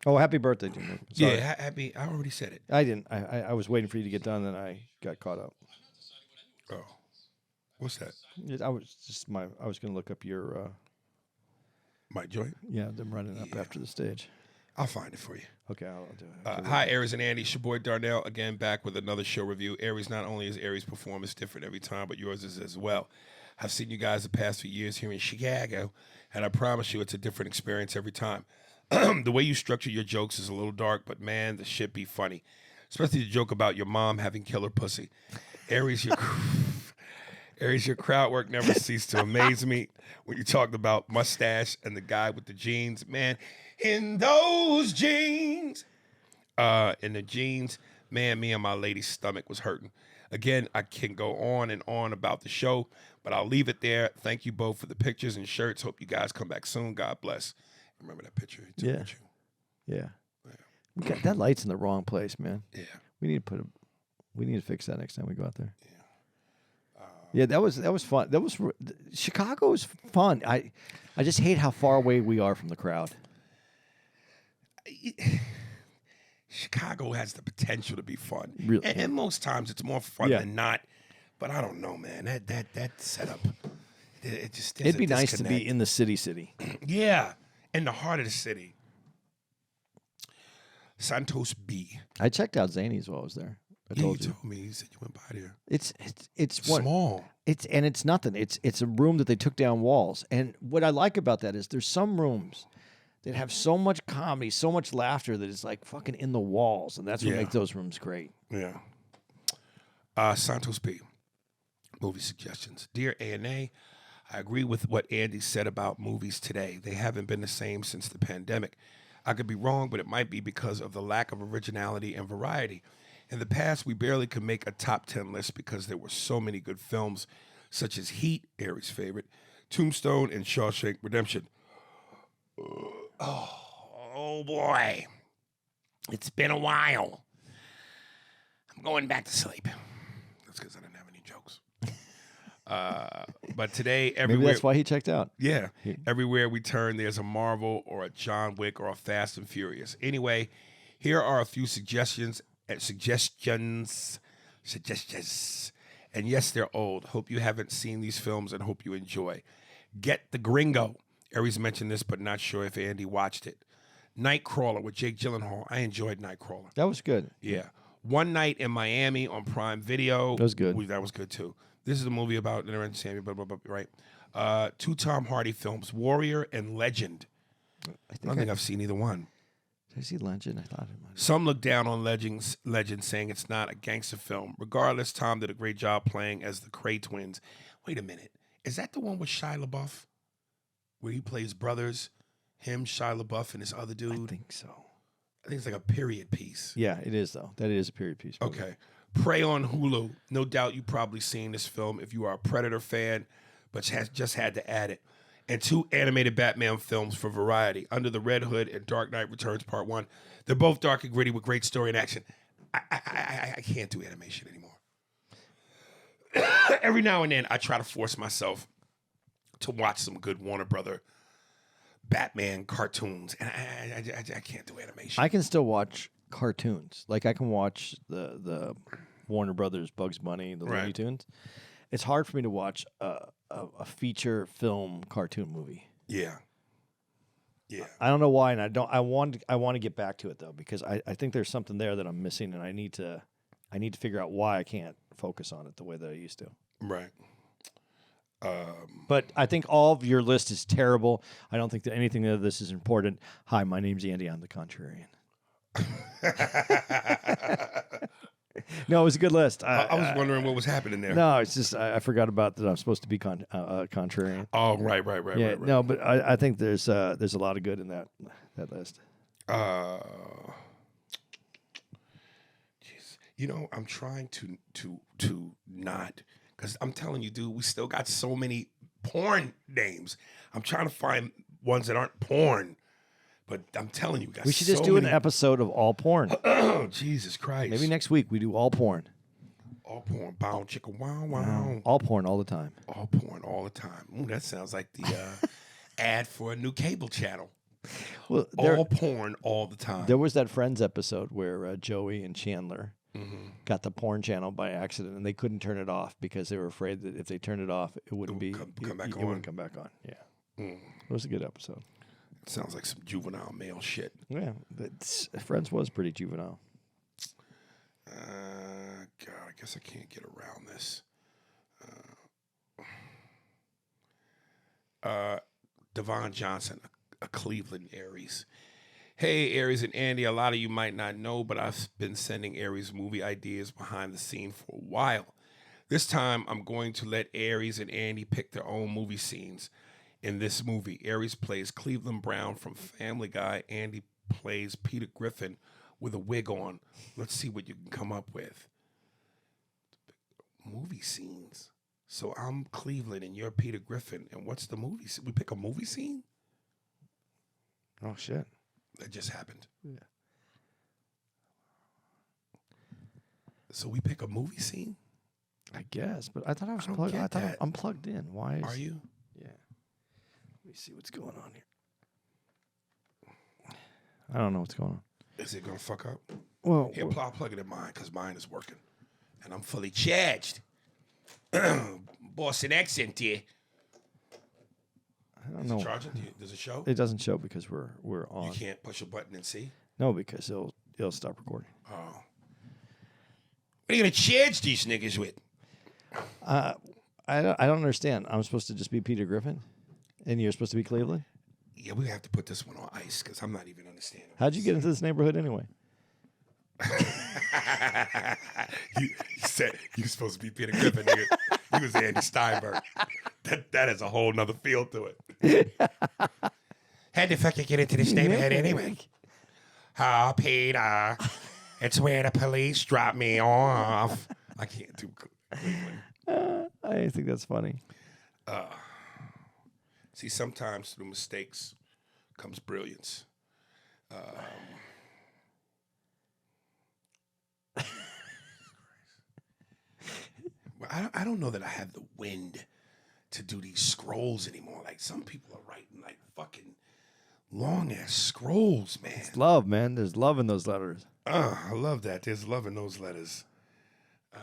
Oh, happy birthday, Jim. Sorry. Yeah, happy. I already said it. I didn't. I was waiting for you to get done, and I got caught up. Oh, what's that? I was going to look up your. My joint? Yeah, them running up after the stage. I'll find it for you. Okay, I'll do it. Hi, Aries and Andy. It's your boy Darnell again, back with another show review. Aries, not only is Aries' performance different every time, but yours is as well. I've seen you guys the past few years here in Chicago, and I promise you it's a different experience every time. The way you structure your jokes is a little dark, but man, the shit be funny. Especially the joke about your mom having killer pussy. Aries, your crowd work never ceased to amaze me. When you talked about mustache and the guy with the jeans, man, in those jeans, in the jeans, man, me and my lady's stomach was hurting. Again, I can go on and on about the show, but I'll leave it there. Thank you both for the pictures and shirts. Hope you guys come back soon. God bless. Remember that picture? He took with you? Yeah. We got that light's in the wrong place, man. Yeah. We need to fix that next time we go out there. Yeah, that was fun. Chicago is fun. I just hate how far away we are from the crowd. Chicago has the potential to be fun, Really? and most times it's more fun Yeah. than not. But I don't know, man. That setup, it just It'd be nice to be in the city. Yeah, in the heart of the city. Santos B. I checked out Zany's while I was there. I told you. Told me. You said you went by there. It's Small. It's nothing. It's a room that they took down walls. And what I like about that is there's some rooms that have so much comedy, so much laughter that it's like fucking in the walls, and that's what makes those rooms great. Yeah. Santos B. Movie suggestions. Dear A&A, I agree with what Andy said about movies today. They haven't been the same since the pandemic. I could be wrong, but it might be because of the lack of originality and variety. In the past, we barely could make a top 10 list because there were so many good films, such as Heat, Aries' favorite, Tombstone, and Shawshank Redemption. Oh boy. It's been a while. I'm going back to sleep. That's because I didn't have any jokes. But today, everywhere. Maybe that's why he checked out. Yeah. Everywhere we turn, there's a Marvel or a John Wick or a Fast and Furious. Anyway, here are a few suggestions. And yes, they're old. Hope you haven't seen these films and hope you enjoy. Get the Gringo. Aries mentioned this, but not sure if Andy watched it. Nightcrawler with Jake Gyllenhaal. I enjoyed Nightcrawler. That was good. Yeah. One Night in Miami on Prime Video. That was good. That was good too. This is a movie about Sammy, right? Two Tom Hardy films, Warrior and Legend. I don't think I've seen either one. Did I see Legend? I thought it might. Some look down on Legend, saying it's not a gangster film. Regardless, Tom did a great job playing as the Cray twins. Wait a minute. Is that the one with Shia LaBeouf? Where he plays brothers? Him, Shia LaBeouf, and this other dude. I think so. I think it's like a period piece. Yeah, it is though. That is a period piece. Movie. Okay. Prey on Hulu. No doubt you've probably seen this film if you are a Predator fan, but just had to add it. And 2 animated Batman films for Variety, Under the Red Hood and Dark Knight Returns Part 1. They're both dark and gritty with great story and action. I can't do animation anymore. Every now and then, I try to force myself to watch some good Warner Brother Batman cartoons, and I can't do animation. I can still watch cartoons. Like I can watch the Warner Brothers Bugs Bunny, the Looney Tunes. It's hard for me to watch a feature film cartoon movie. Yeah. I don't know why, and I want to get back to it though, because I think there's something there that I'm missing, and I need to figure out why I can't focus on it the way that I used to. Right. But I think all of your list is terrible. I don't think that anything of this is important. Hi, my name's Andy. I'm the Contrarian. No, it was a good list. I was wondering what was happening there. No, it's just I forgot about that. I'm supposed to be contrarian. Oh, right. Yeah, Right. no, but I think there's a lot of good in that list. Jeez. You know, I'm trying to not, because I'm telling you, dude, we still got so many porn names. I'm trying to find ones that aren't porn, but I'm telling you, guys, We should just do an episode of all porn. Oh, Jesus Christ! Maybe next week we do all porn. All porn, bow chicka wow wow. All porn all the time. All porn all the time. Ooh, that sounds like the ad for a new cable channel. Well, All porn all the time. there was that Friends episode where Joey and Chandler got the porn channel by accident, and they couldn't turn it off because they were afraid that if they turned it off, it wouldn't come back it on. wouldn't come back on. Yeah, it was a good episode. It sounds like some juvenile male shit. Yeah, but Friends was pretty juvenile. God, I guess I can't get around this. Devon Johnson, a Cleveland Aries. Hey, Aries and Andy, a lot of you might not know, but I've been sending Aries movie ideas behind the scene for a while. This time, I'm going to let Aries and Andy pick their own movie scenes. In this movie, Aries plays Cleveland Brown from Family Guy. Andy plays Peter Griffin with a wig on. Let's see what you can come up with. Movie scenes. So I'm Cleveland and you're Peter Griffin. And what's the movie scene? We pick a movie scene? Oh shit! That just happened. Yeah. So we pick a movie scene? I guess, but I thought I was don't plugged. get I thought that. I'm plugged in. Why is? Are you? Yeah. Let me see what's going on here. I don't know what's going on. Is it going to fuck up? Well, Here, I'll plug it in mine because mine is working. And I'm fully charged. Boston accent here. I don't Is know. it charging? Does it show? It doesn't show because we're You on. can't push a button and see? No, because it'll stop recording. Oh. What are you going to charge these niggas with? I don't understand. I'm supposed to just be Peter Griffin, and you're supposed to be Cleveland. Yeah, we have to put this one on ice because I'm not even understanding. How'd you get into this neighborhood anyway? you said you were supposed to be Peter Griffin. Nigga. You was Andy Steinberg. That has a whole nother feel to it. How the fuck you get into this neighborhood anyway? Oh, Peter. It's where the police drop me off. I can't do Cleveland. I think that's funny. See, sometimes through mistakes comes brilliance. I don't know that I have the wind to do these scrolls anymore. Like some people are writing like fucking long ass scrolls, man. It's love, man. There's love in those letters. I love that. There's love in those letters. I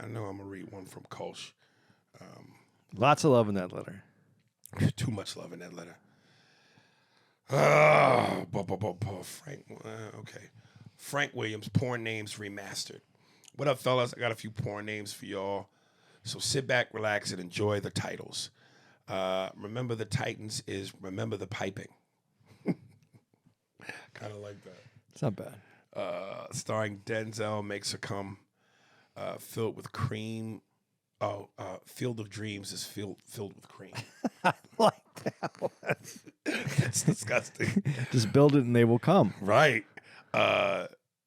know I'm gonna read one from Kolsch. Lots of love in that letter. Too much love in that letter. Frank. Okay. Frank Williams, Porn Names Remastered. What up, fellas? I got a few porn names for y'all. So sit back, relax, and enjoy the titles. Remember the Titans is Remember the Piping. Kind of like that. It's not bad. Starring Denzel Makes Her Come. Filled with Cream. Field of Dreams is filled with cream. I like That's disgusting. Just build it and they will come. Right.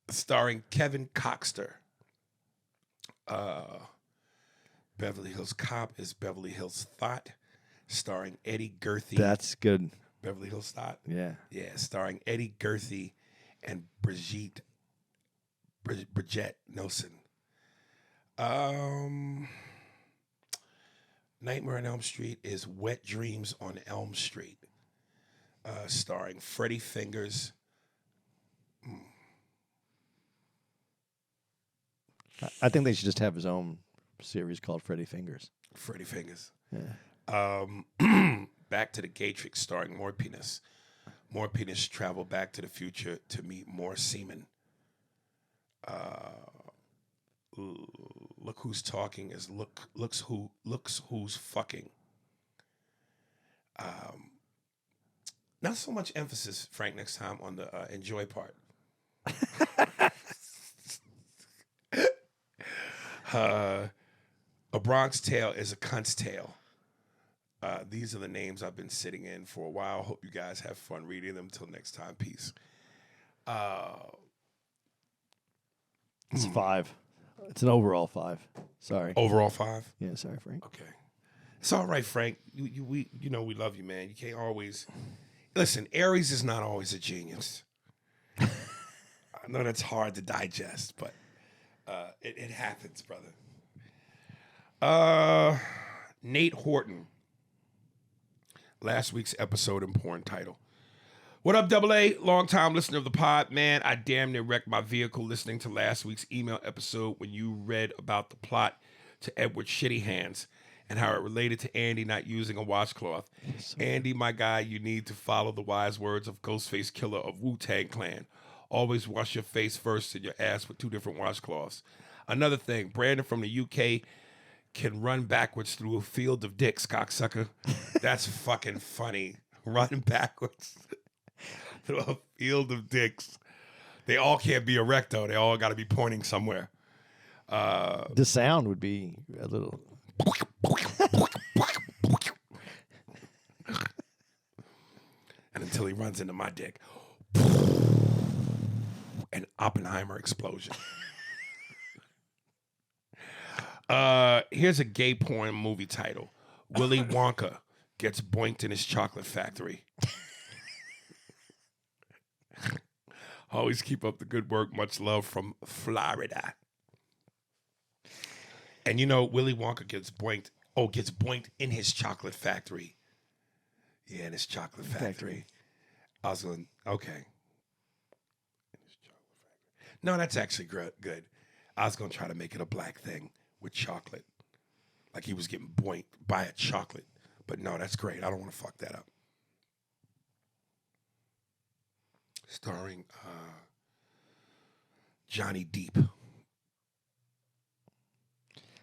Starring Kevin Coxter. Beverly Hills Cop is Beverly Hills Thought. Starring Eddie Gerthy. That's good. Beverly Hills Thought. Yeah. Yeah, starring Eddie Gerthy and Bridget Nelson. Nightmare on Elm Street is Wet Dreams on Elm Street. Starring Freddie Fingers. I think they should just have his own series called Freddy Fingers. Freddie Fingers. Yeah. Back to the Gatrix starring More Penis. More Penis travel back to the future to meet more semen. Look who's talking is looks who's fucking. Not so much emphasis, Frank, next time on the enjoy part. A Bronx Tale is a cunt's tale. These are the names I've been sitting in for a while. Hope you guys have fun reading them. Till next time, peace. It's 5. It's an overall 5. Sorry. Overall 5. Yeah, sorry, Frank. Okay, it's all right, Frank. We we love you, man. You can't always listen. Aries is not always a genius. I know that's hard to digest, but it happens, brother. Nate Horton. Last week's episode and porn title. What up, Double A? Long time listener of the pod. Man, I damn near wrecked my vehicle listening to last week's email episode when you read about the plot to Edward's Shitty Hands and how it related to Andy not using a washcloth. Andy, my guy, you need to follow the wise words of Ghostface Killer of Wu-Tang Clan. Always wash your face first and your ass with 2 different washcloths. Another thing, Brandon from the UK can run backwards through a field of dicks, cocksucker. That's fucking funny. Run backwards through a field of dicks. They all can't be erect, though. They all got to be pointing somewhere. The sound would be a little... And until he runs into my dick. An Oppenheimer explosion. Here's a gay porn movie title. Willy Wonka gets boinked in his chocolate factory. Always keep up the good work. Much love from Florida. And you know, Willy Wonka gets boinked. Oh, gets boinked in his chocolate factory. Yeah, in his chocolate factory. I was going, okay. In his chocolate factory. No, that's actually good. I was going to try to make it a black thing with chocolate. Like he was getting boinked by a chocolate. But no, that's great. I don't want to fuck that up. Starring Johnny Depp.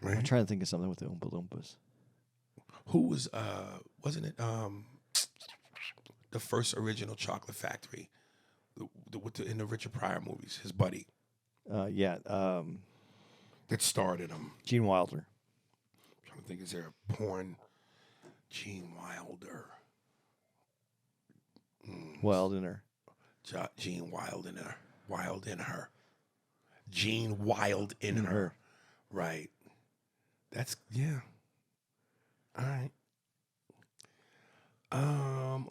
Right? I'm trying to think of something with the Oompa Loompas. Who was, wasn't it the first original chocolate factory in the Richard Pryor movies? His buddy. Yeah. That started him. Gene Wilder. I'm trying to think, is there a porn? Gene Wilder. Wild in her. Gene Wild in her. Wild in her. Gene Wild in her. Right. That's, yeah. All right.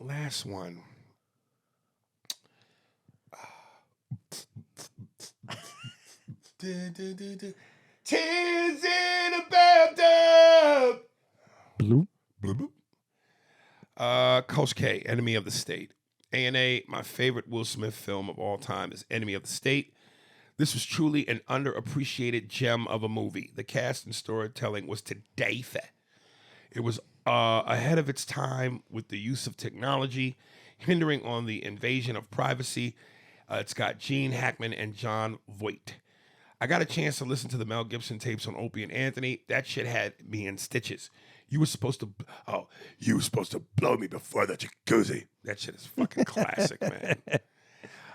Last one. Tears in a bathtub. Bloop. Bloop, bloop. Coach K, Enemy of the State. A&A, my favorite Will Smith film of all time is Enemy of the State. This was truly an underappreciated gem of a movie. The cast and storytelling was to die for. It was ahead of its time with the use of technology, hindering on the invasion of privacy. It's got Gene Hackman and John Voight. I got a chance to listen to the Mel Gibson tapes on Opie and Anthony. That shit had me in stitches. You were supposed to blow me before the jacuzzi. That shit is fucking classic, man.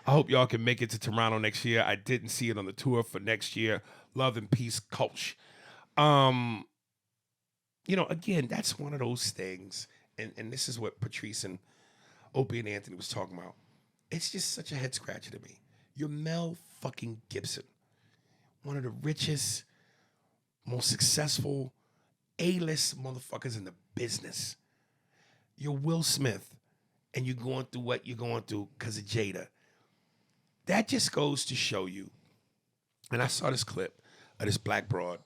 I hope y'all can make it to Toronto next year. I didn't see it on the tour for next year. Love and peace, Coach. You know, again, that's one of those things. and this is what Patrice and Opie and Anthony was talking about. It's just such a head scratcher to me. You're Mel fucking Gibson, one of the richest, most successful A-list motherfuckers in the business. You're Will Smith, and you're going through what you're going through because of Jada. That just goes to show you. And I saw this clip of this black broad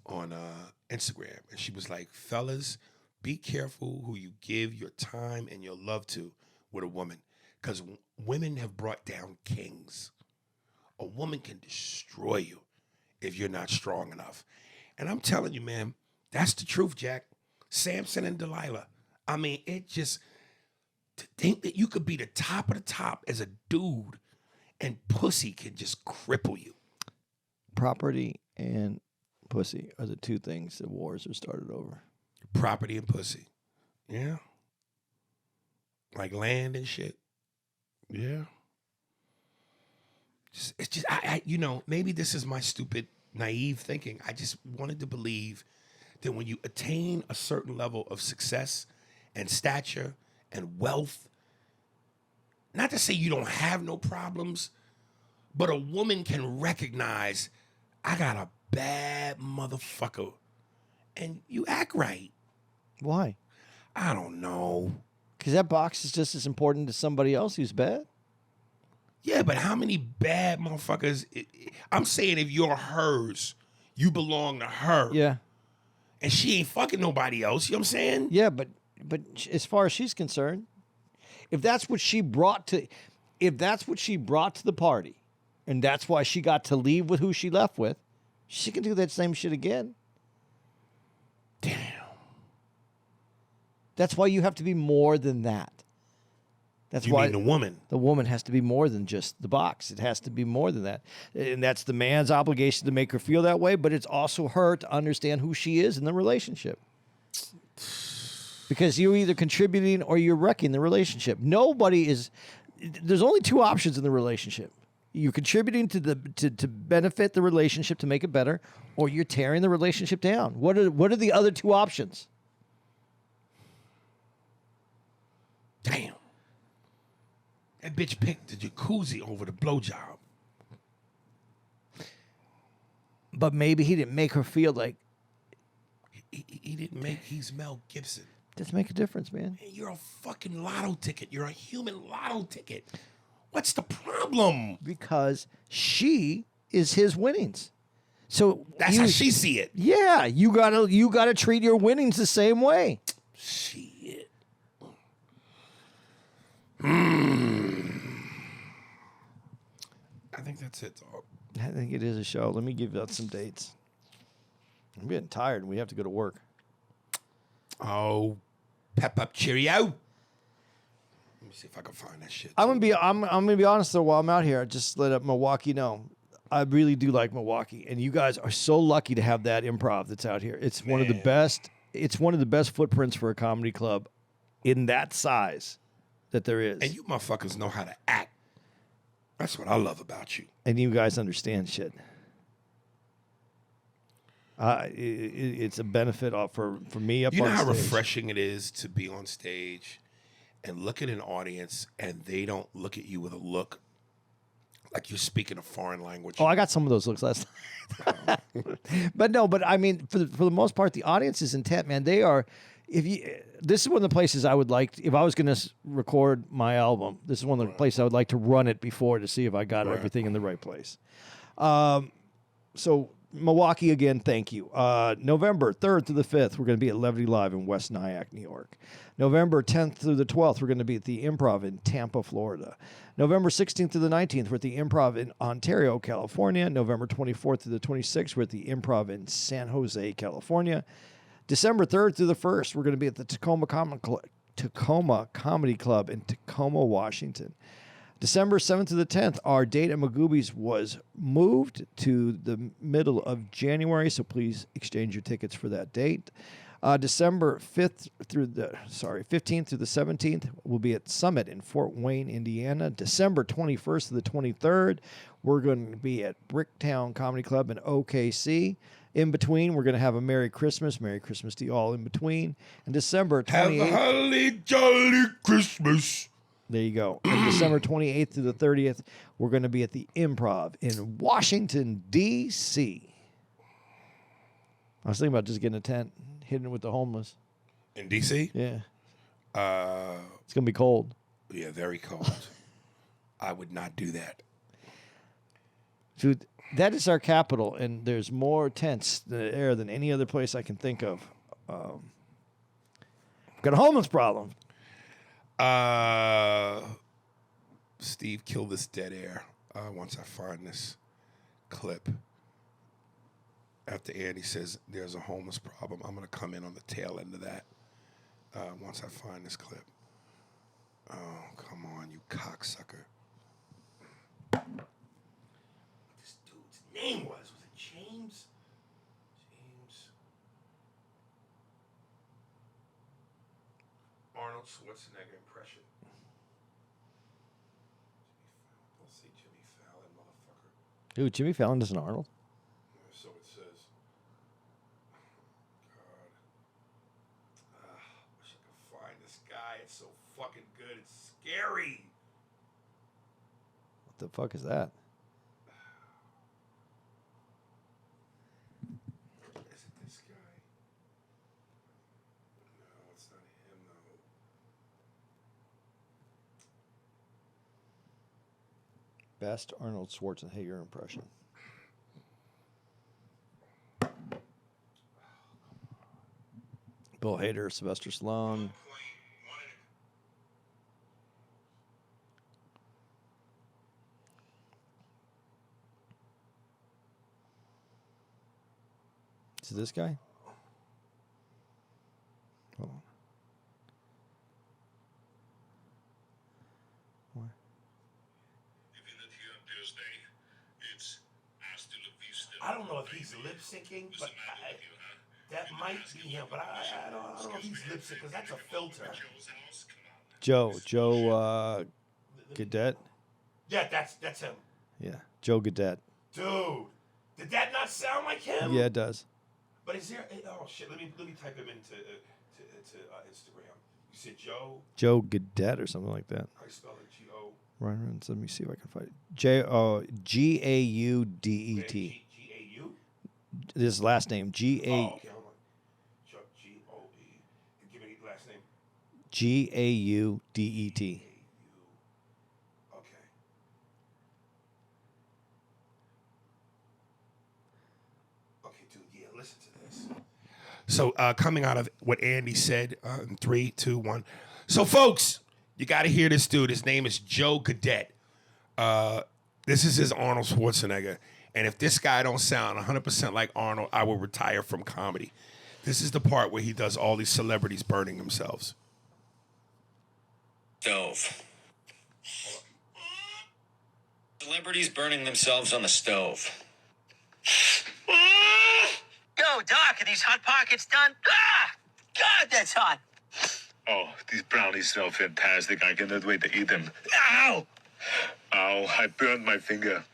on Instagram, and she was like, fellas, be careful who you give your time and your love to with a woman, because women have brought down kings. A woman can destroy you if you're not strong enough. And I'm telling you, man, that's the truth, Jack. Samson and Delilah. I mean, it just, to think that you could be the top of the top as a dude and pussy can just cripple you. Property and pussy are the two things that wars are started over. Property and pussy. Yeah. Like land and shit. Yeah. It's just, you know, maybe this is my stupid, naive thinking. I just wanted to believe that when you attain a certain level of success and stature and wealth, not to say you don't have no problems, but a woman can recognize, I got a bad motherfucker, and you act right. Why? I don't know. Because that box is just as important to somebody else who's bad. Yeah, but how many bad motherfuckers? I'm saying if you're hers, you belong to her. Yeah. And she ain't fucking nobody else. You know what I'm saying? Yeah, but as far as she's concerned, if that's what she brought to the party, and that's why she got to leave with who she left with, she can do that same shit again. Damn. That's why you have to be more than that. That's why mean the woman. The woman has to be more than just the box. It has to be more than that. And that's the man's obligation to make her feel that way, but it's also her to understand who she is in the relationship. Because you're either contributing or you're wrecking the relationship. There's only two options in the relationship. You're contributing to benefit the relationship, to make it better, or you're tearing the relationship down. What are the other two options? Damn. That bitch picked the jacuzzi over the blowjob. But maybe he didn't make her feel like He didn't make, he's Mel Gibson. doesn't make a difference, man. Hey, you're a fucking lotto ticket. You're a human lotto ticket. What's the problem? Because she is his winnings. So That's how she see it. Yeah, you gotta treat your winnings the same way. Shit. I think that's it, dog. I think it is a show. Let me give out some dates. I'm getting tired and we have to go to work. Oh, pep up, cheerio. Let me see if I can find that shit. I'm gonna be honest though. While I'm out here, just let Milwaukee know. I really do like Milwaukee, and you guys are so lucky to have that improv that's out here. It's one of the best. It's one of the best footprints for a comedy club in that size that there is. And you motherfuckers know how to act. That's what I love about you. And you guys understand shit. It's a benefit for me up on stage. You know how refreshing it is to be on stage and look at an audience and they don't look at you with a look like you're speaking a foreign language. Oh, I got some of those looks last night. But I mean, for the most part, the audience is intent, man. They are. This is one of the places I would like, if I was going to record my album, this is one of the places I would like to run it before to see if I got everything in the right place. So Milwaukee again, thank you. November 3rd through the 5th, we're going to be at Levity Live in West Nyack, New York. November 10th through the 12th, we're going to be at the Improv in Tampa, Florida. November 16th through the 19th, we're at the Improv in Ontario, California. November 24th through the 26th, we're at the Improv in San Jose, California. December 3rd through the 1st, we're going to be at the Tacoma Comedy Club in Tacoma, Washington. December 7th to the 10th, our date at Magooby's was moved to the middle of January, so please exchange your tickets for that date. December 15th through the 17th, we'll be at Summit in Fort Wayne, Indiana. December 21st to the 23rd, we're going to be at Bricktown Comedy Club in OKC. In between, we're going to have a Merry Christmas to you all in between. And December 28th. Have a holly jolly Christmas. There you go. And December 28th through the 30th, we're going to be at the Improv in Washington, D.C. I was thinking about just getting a tent, hitting it with the homeless. In D.C.? Yeah. It's going to be cold. Yeah, very cold. I would not do that. Dude, that is our capital, and there's more tents there than any other place I can think of. We've got a homeless problem. Steve, kill this dead air once I find this clip. After Andy says there's a homeless problem, I'm going to come in on the tail end of that once I find this clip. Oh, come on, you cocksucker. What this dude's name was it James? James. Arnold Schwarzenegger impression. Don't say Jimmy Fallon, motherfucker. Dude, Jimmy Fallon does an Arnold? So it says. God. Wish I could find this guy. It's so fucking good. It's scary. What the fuck is that? Is it this guy? No, it's not him though. Best Arnold Schwarzenegger impression. Bill Hader, Sylvester Stallone. Is it this guy? Hold on. What? I don't know if he's lip syncing, but that might be him. But I don't know if he's lip syncing because that's a filter. Joe Gadet. Yeah, that's him. Yeah, Joe Gadet. Dude, did that not sound like him? Yeah, it does. But is there? Oh shit! Let me type him into to Instagram. You said Joe. Joe Gadet or something like that. How do you spell it? G-O. Right, let me see if I can find it. Gaudet. G-A-U? His last name. G-A. Oh, okay, hold on. G-O-E. Give me the last name. Gaudet. Okay. Okay, dude, yeah, listen to this. So, coming out of what Andy said in 3, 2, 1. So, folks, you got to hear this dude. His name is Joe Gadet. This is his Arnold Schwarzenegger. And if this guy don't sound 100% like Arnold, I will retire from comedy. This is the part where he does all these celebrities burning themselves. Stove. Celebrities burning themselves on the stove. Yo, Doc, are these Hot Pockets done? Ah! God, that's hot. Oh, these brownies smell fantastic. I cannot wait to eat them. Ow! Ow, I burned my finger.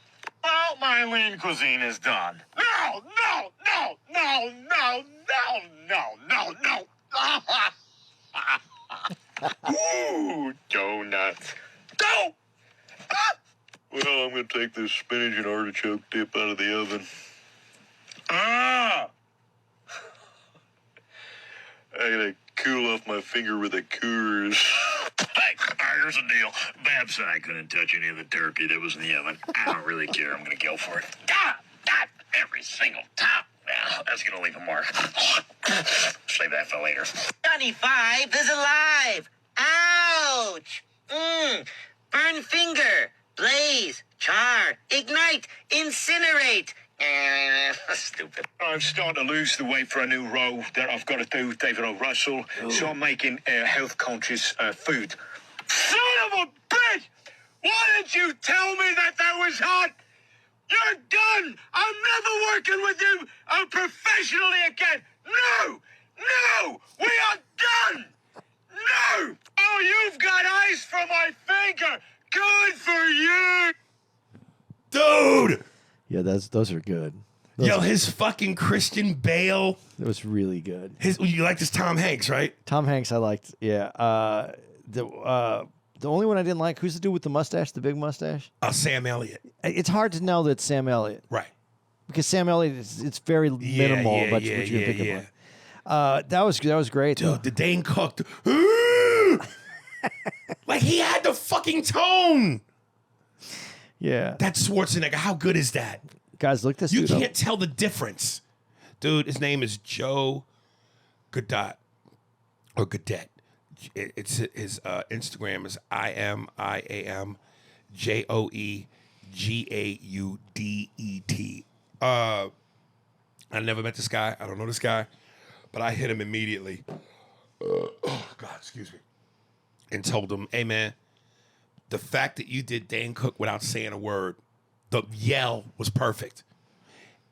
Well, my lean cuisine is done. No, no, no, no, no, no, no, no, no. Ooh, donuts. Go! Ah! Well, I'm going to take this spinach and artichoke dip out of the oven. Ah! I gotta cool off my finger with a Coors. Hey, here's the deal. Babs said I couldn't touch any of the turkey that was in the oven. I don't really care. I'm going to go for it. God, every single time. Well, that's going to leave a mark. Save that for later. Johnny Five is alive. Ouch. Burn finger. Blaze. Char. Ignite. Incinerate. Stupid. I'm starting to lose the weight for a new role that I've got to do with David O. Russell. So I'm making health-conscious food. Son of a bitch! Why didn't you tell me that was hot? You're done! I'm never working with you professionally again! No! No! We are done! No! Oh, you've got ice for my finger! Good for you! Dude! Yeah, those are good. Yo, his fucking Christian Bale. That was really good. You like this Tom Hanks, right? Tom Hanks, I liked. Yeah. The only one I didn't like, who's the dude with the mustache, the big mustache? Sam Elliott. It's hard to know that it's Sam Elliott. Right. Because Sam Elliott, it's very minimal. Yeah, but yeah, what you're thinking yeah. about. That was great. Dude, the Dane Cook. Like, he had the fucking tone. Yeah. That Schwarzenegger, how good is that? Guys, look this You dude up. can't tell the difference. Dude, his name is Joe Goddard. Or Godet. It's his Instagram is IamJoeGaudet. I never met this guy. I don't know this guy, but I hit him immediately. Oh God, excuse me, and told him, "Hey man, the fact that you did Dane Cook without saying a word, the yell was perfect."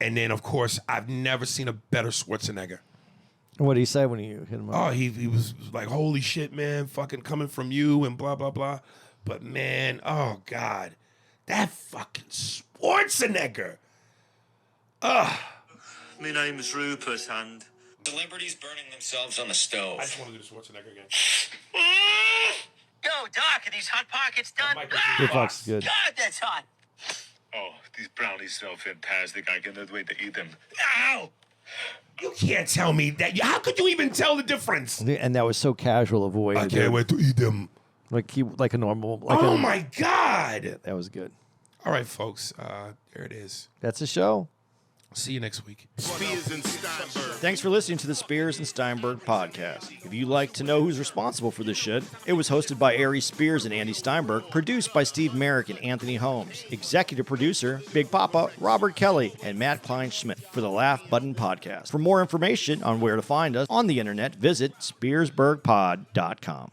And then, of course, I've never seen a better Schwarzenegger. What did he say when you hit him up? Oh, he was like, holy shit, man, fucking coming from you and blah, blah, blah. But, man, oh, God, that fucking Schwarzenegger. My name is Rupert, and celebrities burning themselves on the stove. I just want to do the Schwarzenegger again. Yo, Doc, are these Hot Pockets done? Good Fox is good. God, that's hot. Oh, these brownies smell fantastic. I cannot wait to eat them. Ow! You can't tell me that. How could you even tell the difference? And that was so casual of a way I to do can't it. wait to eat them. Like a normal. Oh, my God. That was good. All right, folks, there it is. That's the show. See you next week. Spears and Steinberg. Thanks for listening to the Spears and Steinberg podcast. If you'd like to know who's responsible for this shit, it was hosted by Ari Spears and Andy Steinberg, produced by Steve Merrick and Anthony Holmes, executive producer Big Papa Robert Kelly and Matt Kleinschmidt for the Laugh Button podcast. For more information on where to find us on the internet, visit SpearsburgPod.com.